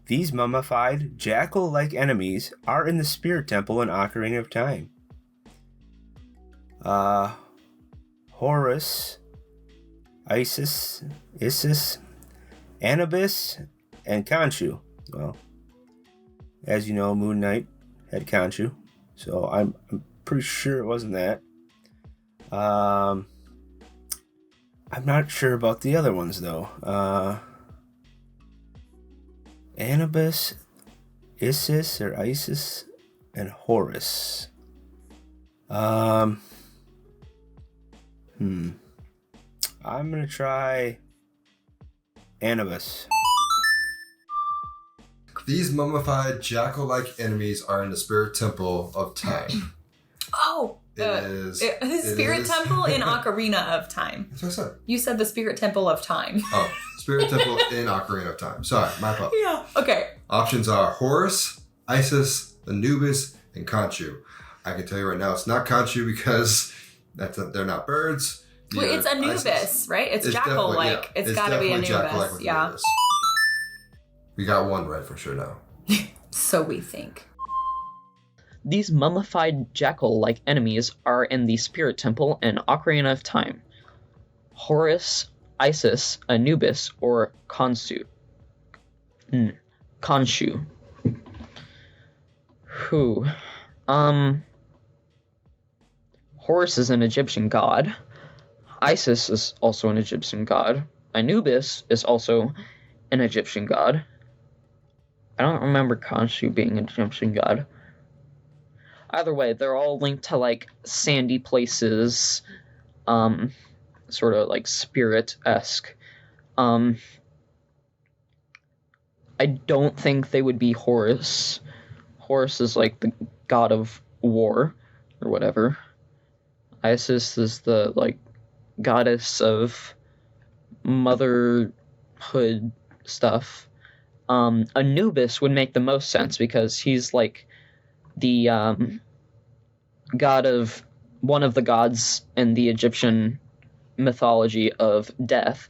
These mummified jackal-like enemies are in the Spirit Temple in Ocarina of Time. Horus, Isis, Anubis, and Khonshu. Well, as you know, Moon Knight had Khonshu, so I'm pretty sure it wasn't that. I'm not sure about the other ones though. Anubis, Isis, and Horus. I'm gonna try Anubis. These mummified jackal-like enemies are in the Spirit Temple of Time. Oh, the Spirit Temple in Ocarina of Time. That's what I said. You said the Spirit Temple of Time. Oh, Spirit Temple in Ocarina of Time. Sorry, my fault. Yeah, okay. Options are Horus, Isis, Anubis, and Khonshu. I can tell you right now, it's not Khonshu because they're not birds. Wait, it's Anubis, Isis. Right? It's jackal-like. Yeah, it's got to be Anubis. Yeah. Anubis. We got one right for sure now. So we think. These mummified jackal-like enemies are in the Spirit Temple in Ocarina of Time. Horus, Isis, Anubis, or Khonshu. Khonshu. Who? Horus is an Egyptian god. Isis is also an Egyptian god. Anubis is also an Egyptian god. I don't remember Khonshu being an Egyptian god. Either way, they're all linked to, like, sandy places, sort of like spirit-esque. I don't think they would be Horus. Horus is like the god of war or whatever. Isis is the like goddess of motherhood stuff. Anubis would make the most sense because he's like the god of one of the gods in the Egyptian mythology of death,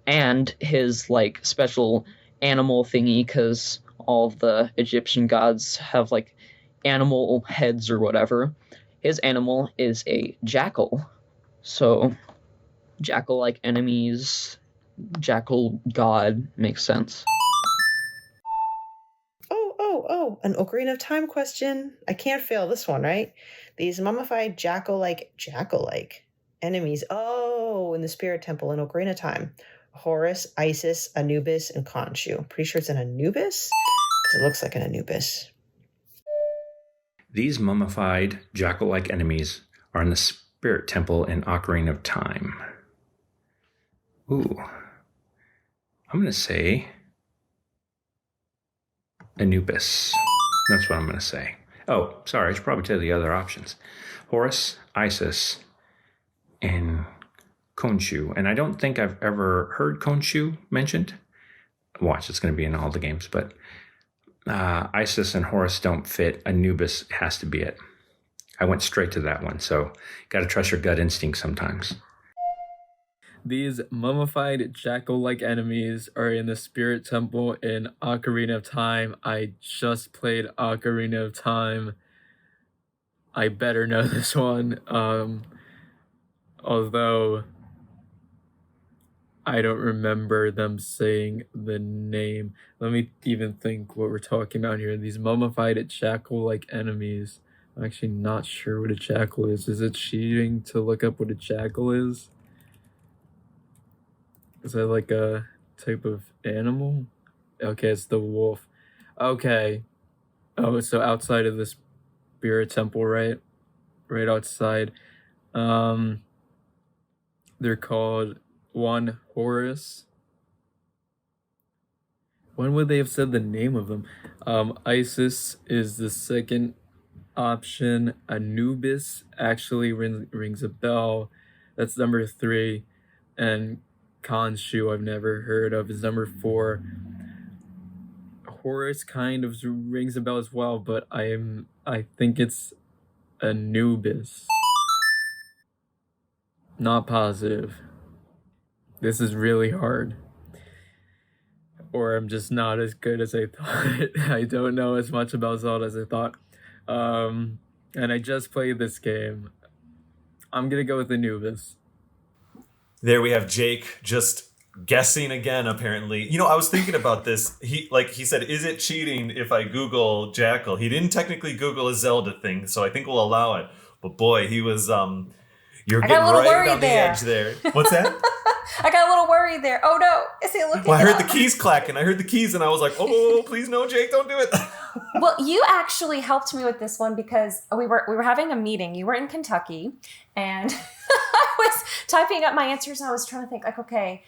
and his like special animal thingy, because all of the Egyptian gods have like animal heads or whatever. His animal is a jackal. So jackal-like enemies, jackal god makes sense. Oh, an Ocarina of Time question. I can't fail this one, right? These mummified jackal-like enemies. Oh, in the Spirit Temple in Ocarina of Time. Horus, Isis, Anubis, and Khonshu. Pretty sure it's an Anubis? Because it looks like an Anubis. These mummified jackal-like enemies are in the Spirit Temple in Ocarina of Time. Ooh. I'm going to say Anubis. That's what I'm going to say. Oh, sorry, I should probably tell you the other options. Horus, Isis, and Khonshu. And I don't think I've ever heard Khonshu mentioned. Watch, it's going to be in all the games, but Isis and Horus don't fit. Anubis has to be it. I went straight to that one, so got to trust your gut instinct sometimes. These mummified jackal-like enemies are in the Spirit Temple in Ocarina of Time. I just played Ocarina of Time. I better know this one. Although I don't remember them saying the name. Let me even think what we're talking about here. These mummified jackal-like enemies. I'm actually not sure what a jackal is. Is it cheating to look up what a jackal is? Is that like a type of animal? Okay, it's the wolf. Okay. Oh, so outside of the Spirit Temple, right? Right outside. They're called one Horus. When would they have said the name of them? Isis is the second option. Anubis actually rings a bell. That's number 3. And Khonshu I've never heard of is number 4. Horus kind of rings a bell as well, but I think it's Anubis. Not positive. This is really hard. Or I'm just not as good as I thought. I don't know as much about Zelda as I thought. And I just played this game. I'm gonna go with Anubis. There we have Jake just guessing again, apparently. You know, I was thinking about this. He said, is it cheating if I Google Jackal? He didn't technically Google a Zelda thing, so I think we'll allow it. But boy, he was, you're getting right on the edge there. What's that? I got a little worried there. Oh no, is he looking? Well, I heard the keys clacking. I heard the keys and I was like, oh, please no, Jake, don't do it. Well, you actually helped me with this one because we were having a meeting. You were in Kentucky, and I was typing up my answers, and I was trying to think, like, okay,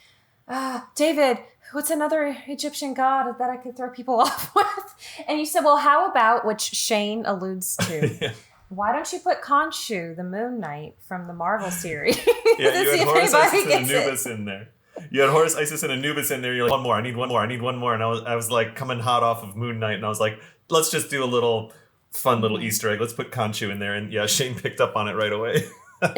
David, what's another Egyptian god that I could throw people off with? And you said, well, how about, which Shane alludes to, yeah. Why don't you put Khonshu, the Moon Knight from the Marvel series? Yeah, you had Horus, Isis, and Anubis in there. You had Horus, Isis, and Anubis in there. You're like, one more. I need one more. And I was like coming hot off of Moon Knight, and I was like, let's just do a little fun little Easter egg. Let's put Khonshu in there. And yeah, Shane picked up on it right away.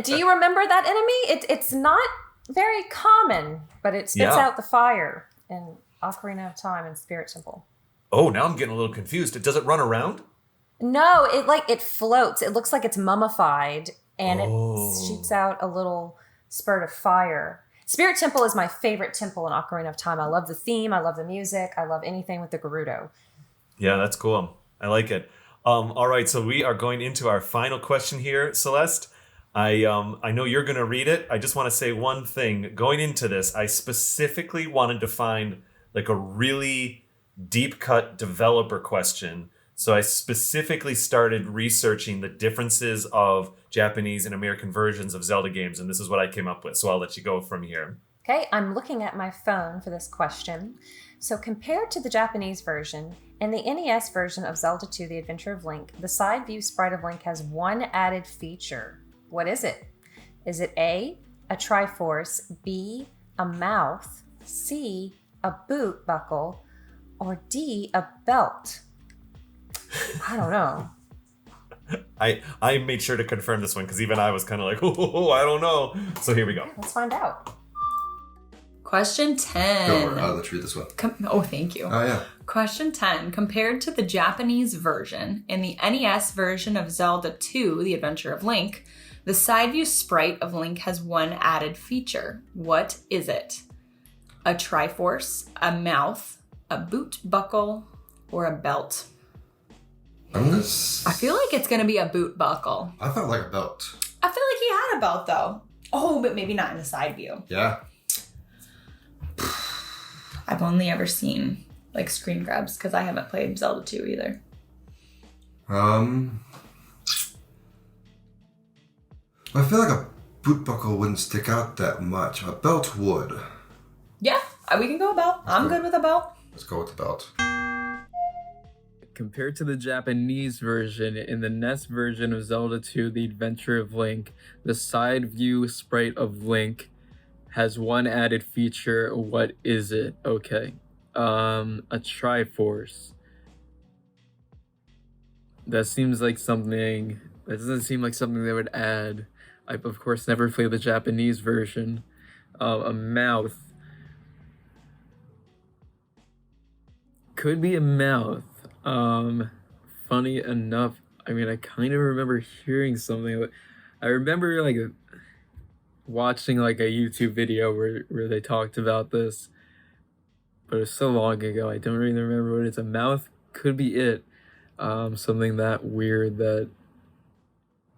Do you remember that enemy? It's not very common, but it spits out the fire in Ocarina of Time and Spirit Temple. Oh, now I'm getting a little confused. Does it run around? No, it floats. It looks like it's mummified, and it shoots out a little spurt of fire. Spirit Temple is my favorite temple in Ocarina of Time. I love the theme. I love the music. I love anything with the Gerudo. Yeah, that's cool. I like it. All right, so we are going into our final question here, Celeste. I know you're going to read it. I just want to say one thing. Going into this, I specifically wanted to find like a really deep cut developer question So I specifically started researching the differences of Japanese and American versions of Zelda games, and this is what I came up with. So I'll let you go from here. Okay, I'm looking at my phone for this question. So compared to the Japanese version, in the NES version of Zelda II, The Adventure of Link, the side view sprite of Link has one added feature. What is it? Is it A, a Triforce, B, a mouth, C, a boot buckle, or D, a belt? I don't know. I made sure to confirm this one because even I was kind of like, oh, I don't know. So here we go. Let's find out. Question 10. Go for it. Let's read this one. Oh, thank you. Oh, yeah. Question 10. Compared to the Japanese version, in the NES version of Zelda II, The Adventure of Link, the side view sprite of Link has one added feature. What is it? A Triforce, a mouth, a boot buckle, or a belt? I feel like it's going to be a boot buckle. I felt like a belt. I feel like he had a belt, though. Oh, but maybe not in the side view. Yeah. I've only ever seen like screen grabs because I haven't played Zelda 2 either. I feel like a boot buckle wouldn't stick out that much. A belt would. Yeah, we can go a belt. I'm good with a belt. Let's go with the belt. Compared to the Japanese version, in the NES version of Zelda II, The Adventure of Link, the side view sprite of Link has one added feature. What is it? Okay. A Triforce. That seems like something... That doesn't seem like something they would add. I've, of course, never played the Japanese version. A mouth. Could be a mouth. Funny enough, I mean, I kind of remember hearing something. I remember, like, watching like a YouTube video where they talked about this, but it was so long ago I don't really remember what it's. A mouth could be it. Something that weird that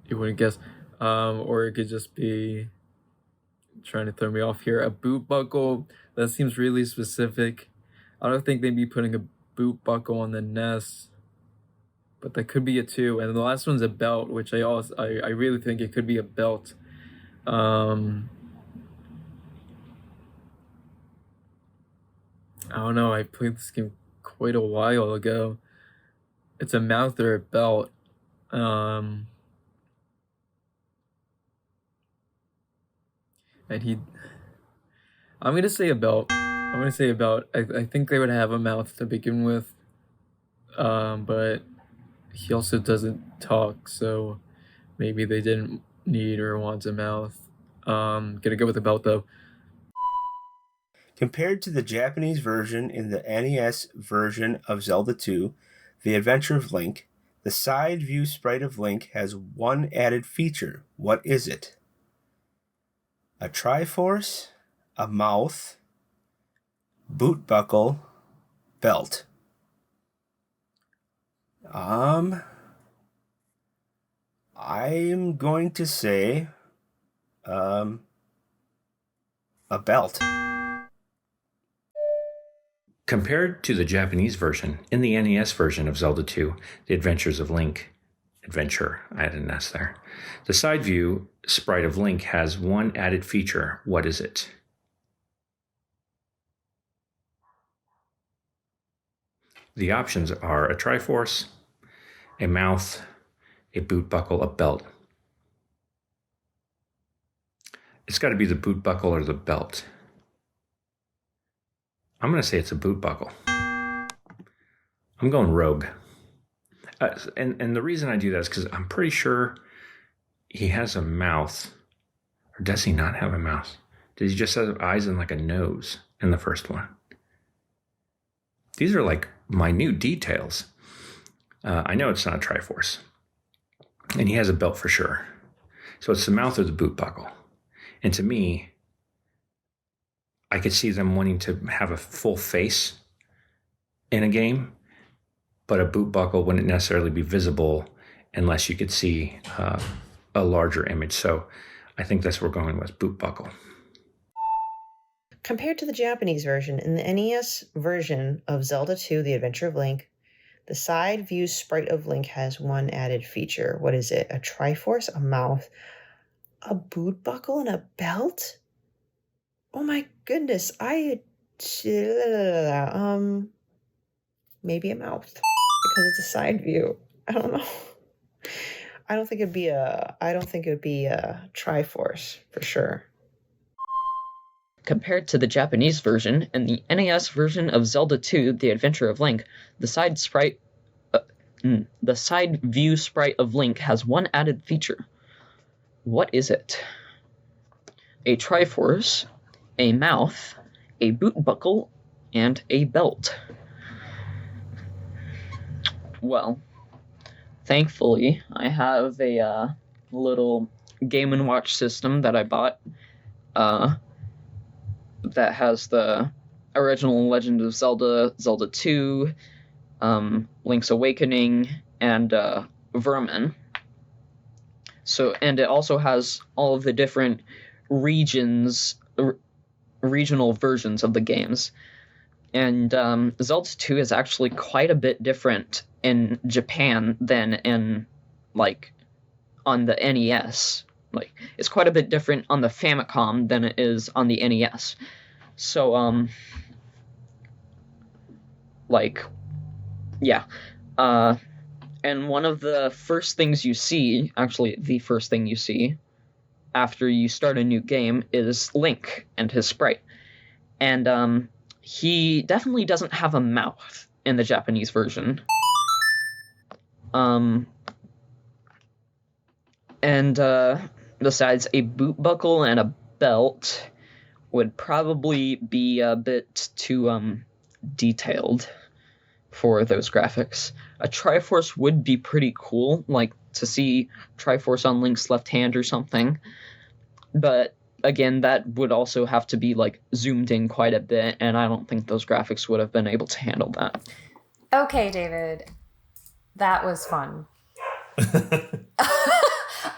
you wouldn't guess, or it could just be trying to throw me off here. A boot buckle, that seems really specific. I don't think they'd be putting a boot buckle on the NES, but that could be it too. And the last one's a belt, which I really think it could be a belt. I don't know, I played this game quite a while ago. It's a mouth or a belt. And I'm gonna say a belt. I think they would have a mouth to begin with. But he also doesn't talk, so maybe they didn't need or want a mouth. Gonna go with the belt though. Compared to the Japanese version in the NES version of Zelda II, The Adventure of Link, the side view sprite of Link has one added feature. What is it? A Triforce, a mouth, boot buckle, belt. I'm going to say a belt. Compared to the Japanese version, in the NES version of Zelda II, The Adventures of Link, Adventure, I had an S there, the side view sprite of Link has one added feature. What is it? The options are a Triforce, a mouth, a boot buckle, a belt. It's got to be the boot buckle or the belt. I'm going to say it's a boot buckle. I'm going rogue. And the reason I do that is because I'm pretty sure he has a mouth. Or does he not have a mouth? Does he just have eyes and like a nose in the first one? These are like minute details. I know it's not a Triforce. And he has a belt for sure. So it's the mouth or the boot buckle. And to me, I could see them wanting to have a full face in a game, but a boot buckle wouldn't necessarily be visible unless you could see a larger image. So I think that's what we're going with, boot buckle. Compared to the Japanese version, in the NES version of Zelda II, The Adventure of Link, The side view sprite of Link has one added feature. What is it? A Triforce, a mouth, a boot buckle, and a belt? Oh my goodness. Maybe a mouth because it's a side view. I don't know. I don't think it would be a Triforce for sure. Compared to the Japanese version and the NES version of Zelda II: The Adventure of Link, the side view sprite of Link has one added feature. What is it? A Triforce, a mouth, a boot buckle, and a belt. Well, thankfully, I have a little Game & Watch system that I bought that has the original Legend of Zelda, Zelda II, Link's Awakening, and Vermin. And it also has all of the different regional versions of the games. And Zelda 2 is actually quite a bit different in Japan than in, on the NES. It's quite a bit different on the Famicom than it is on the NES. So, yeah. And one of the first things you see, actually the first thing you see after you start a new game is Link and his sprite. And he definitely doesn't have a mouth in the Japanese version. Besides, a boot buckle and a belt would probably be a bit too detailed for those graphics. A Triforce would be pretty cool, to see Triforce on Link's left hand or something. But again, that would also have to be zoomed in quite a bit, and I don't think those graphics would have been able to handle that. Okay, David. That was fun.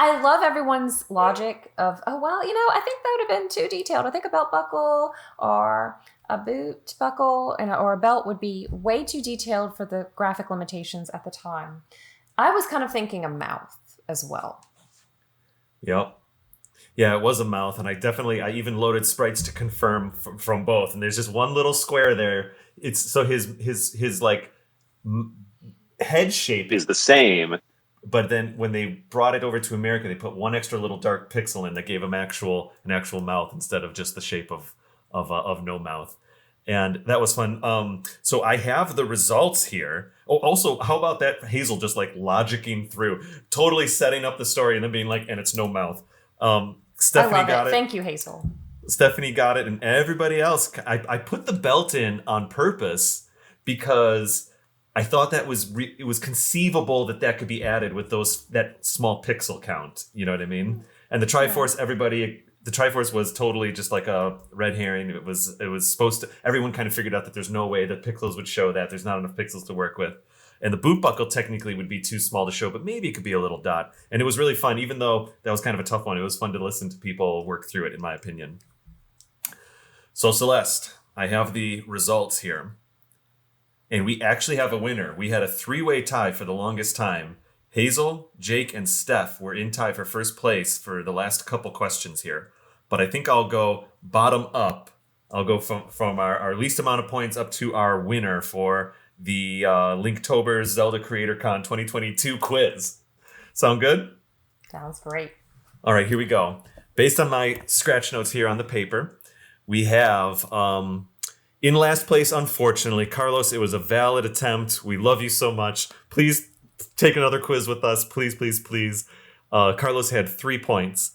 I love everyone's logic of, I think that would have been too detailed. I think a belt buckle or a boot buckle or a belt would be way too detailed for the graphic limitations at the time. I was kind of thinking a mouth as well. Yep. Yeah, it was a mouth, and I even loaded sprites to confirm from both. And there's just one little square there. It's so his head shape is the same, but then when they brought it over to America, they put one extra little dark pixel in that gave him an actual mouth instead of just the shape of no mouth. And that was fun. So I have the results here. Oh, also, how about that Hazel just logicking through, totally setting up the story and then being and it's no mouth. Stephanie I love got it. Thank you, Hazel. Stephanie got it, and everybody else. I put the belt in on purpose because I thought that it was conceivable that could be added with that small pixel count. You know what I mean? And the Triforce, the Triforce was totally just a red herring. It was supposed to. Everyone kind of figured out that there's no way that pixels would show that. There's not enough pixels to work with. And the boot buckle technically would be too small to show, but maybe it could be a little dot. And it was really fun, even though that was kind of a tough one. It was fun to listen to people work through it, in my opinion. So Celeste, I have the results here. And we actually have a winner. We had a 3-way tie for the longest time. Hazel, Jake, and Steph were in tie for first place for the last couple questions here. But I think I'll go bottom up. I'll go from our least amount of points up to our winner for the Linktober Zelda Creator Con 2022 quiz. Sound good? Sounds great. All right, here we go. Based on my scratch notes here on the paper, we have in last place, unfortunately, Carlos, it was a valid attempt. We love you so much. Please take another quiz with us. Please, please, please. Carlos had 3 points.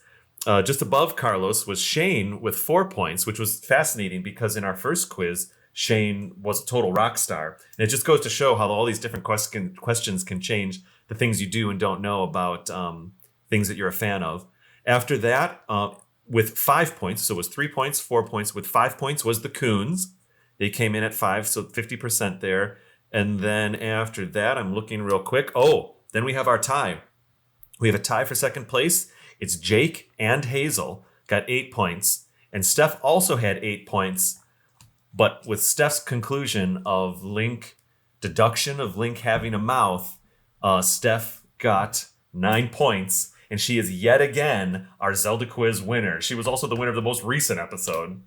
Just above Carlos was Shane with 4 points, which was fascinating because in our first quiz, Shane was a total rock star. And it just goes to show how all these different questions can change the things you do and don't know about things that you're a fan of. After that, with 5 points, so it was 3 points, 4 points. With 5 points was the Kuhns. They came in at 5, so 50% there. And then after that, I'm looking real quick. Oh, then we have our tie. We have a tie for second place. It's Jake and Hazel, got 8 points. And Steph also had 8 points. But with Steph's conclusion of Link deduction of Link having a mouth, Steph got 9 points, and she is yet again our Zelda quiz winner. She was also the winner of the most recent episode.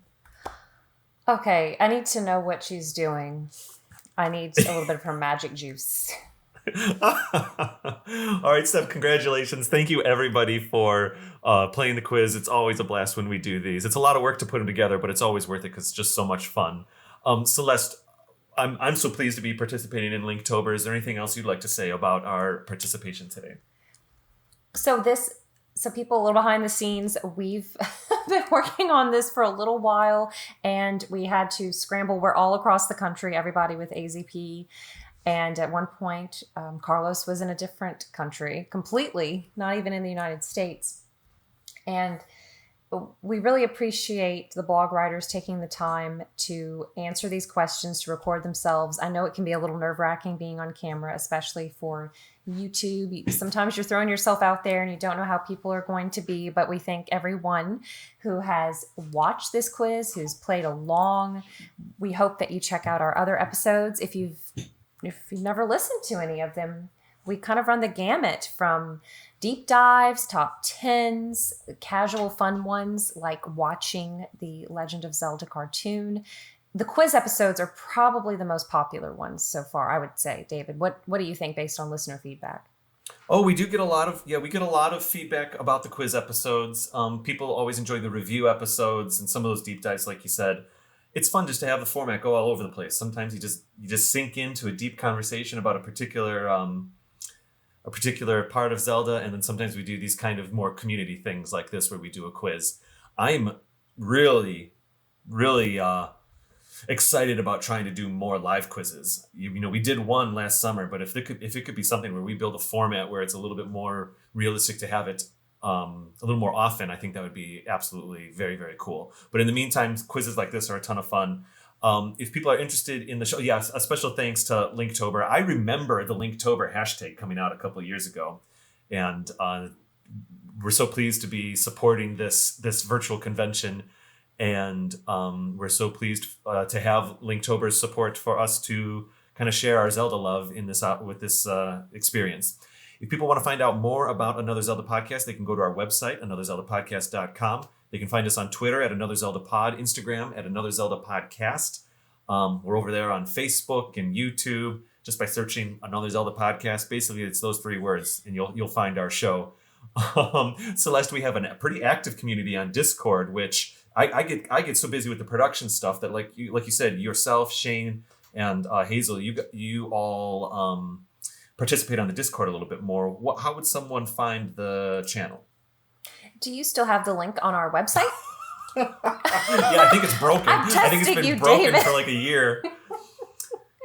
Okay, I need to know what she's doing. I need a little bit of her magic juice. All right, Steph, congratulations. Thank you, everybody, for playing the quiz. It's always a blast when we do these. It's a lot of work to put them together, but it's always worth it because it's just so much fun. Celeste, I'm so pleased to be participating in Linktober. Is there anything else you'd like to say about our participation today? So people a little behind the scenes, we've been working on this for a little while, and we had to scramble. We're all across the country, everybody with AZP. And at one point, Carlos was in a different country, completely, not even in the United States. And we really appreciate the blog writers taking the time to answer these questions, to record themselves. I know it can be a little nerve-wracking being on camera, especially for YouTube. Sometimes you're throwing yourself out there and you don't know how people are going to be, but we thank everyone who has watched this quiz, who's played along. We hope that you check out our other episodes. If you've never listened to any of them, we kind of run the gamut from deep dives, top 10s, casual fun ones like watching the Legend of Zelda cartoon. The quiz episodes are probably the most popular ones so far, I would say. David, what do you think based on listener feedback? Oh, we get a lot of feedback about the quiz episodes. People always enjoy the review episodes and some of those deep dives, like you said. It's fun just to have the format go all over the place. Sometimes you just sink into a deep conversation about a particular part of Zelda, and then sometimes we do these kind of more community things like this where we do a quiz. I'm really, really excited about trying to do more live quizzes. You know, we did one last summer, but if it could be something where we build a format where it's a little bit more realistic to have it a little more often, I think that would be absolutely very, very cool. But in the meantime, quizzes like this are a ton of fun. If people are interested in the show, yes, a special thanks to Linktober. I remember the Linktober hashtag coming out a couple of years ago, and we're so pleased to be supporting this virtual convention, and we're so pleased to have Linktober's support for us to kind of share our Zelda love in this with this experience. If people want to find out more about Another Zelda Podcast, they can go to our website, anotherzeldapodcast.com. They can find us on Twitter at Another Zelda Pod, Instagram at Another Zelda Podcast. We're over there on Facebook and YouTube just by searching Another Zelda Podcast. Basically, it's those 3 words, and you'll find our show. Celeste, we have a pretty active community on Discord, which I get so busy with the production stuff that, like you said, yourself, Shane, and Hazel, you all participate on the Discord a little bit more. How would someone find the channel? Do you still have the link on our website? Yeah, I think it's broken. I think it's been broken David. For like a year.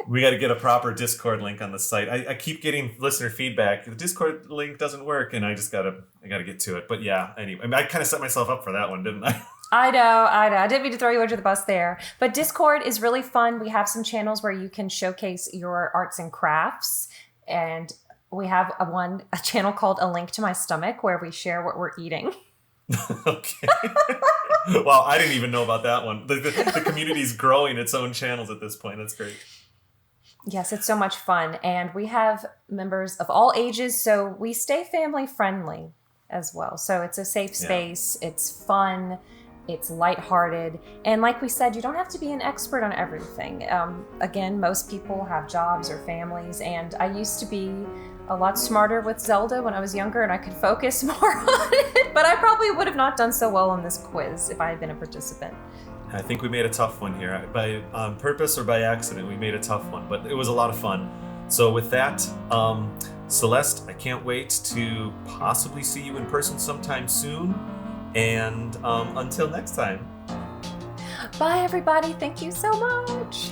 We got to get a proper Discord link on the site. I keep getting listener feedback. The Discord link doesn't work, and I gotta get to it. But yeah, anyway, I kind of set myself up for that one, didn't I? I know. I didn't mean to throw you under the bus there. But Discord is really fun. We have some channels where you can showcase your arts and crafts. And we have a channel called A Link to My Stomach where we share what we're eating. Okay. Wow, I didn't even know about that one. The community's growing its own channels at this point. That's great. Yes, it's so much fun. And we have members of all ages, so we stay family friendly as well. So it's a safe space. Yeah. It's fun. It's lighthearted. And like we said, you don't have to be an expert on everything. Again, most people have jobs or families, and I used to be a lot smarter with Zelda when I was younger and I could focus more on it, but I probably would have not done so well on this quiz if I had been a participant. I think we made a tough one here. On purpose or by accident, we made a tough one, but it was a lot of fun. So with that, Celeste, I can't wait to possibly see you in person sometime soon. And until next time. Bye, everybody. Thank you so much.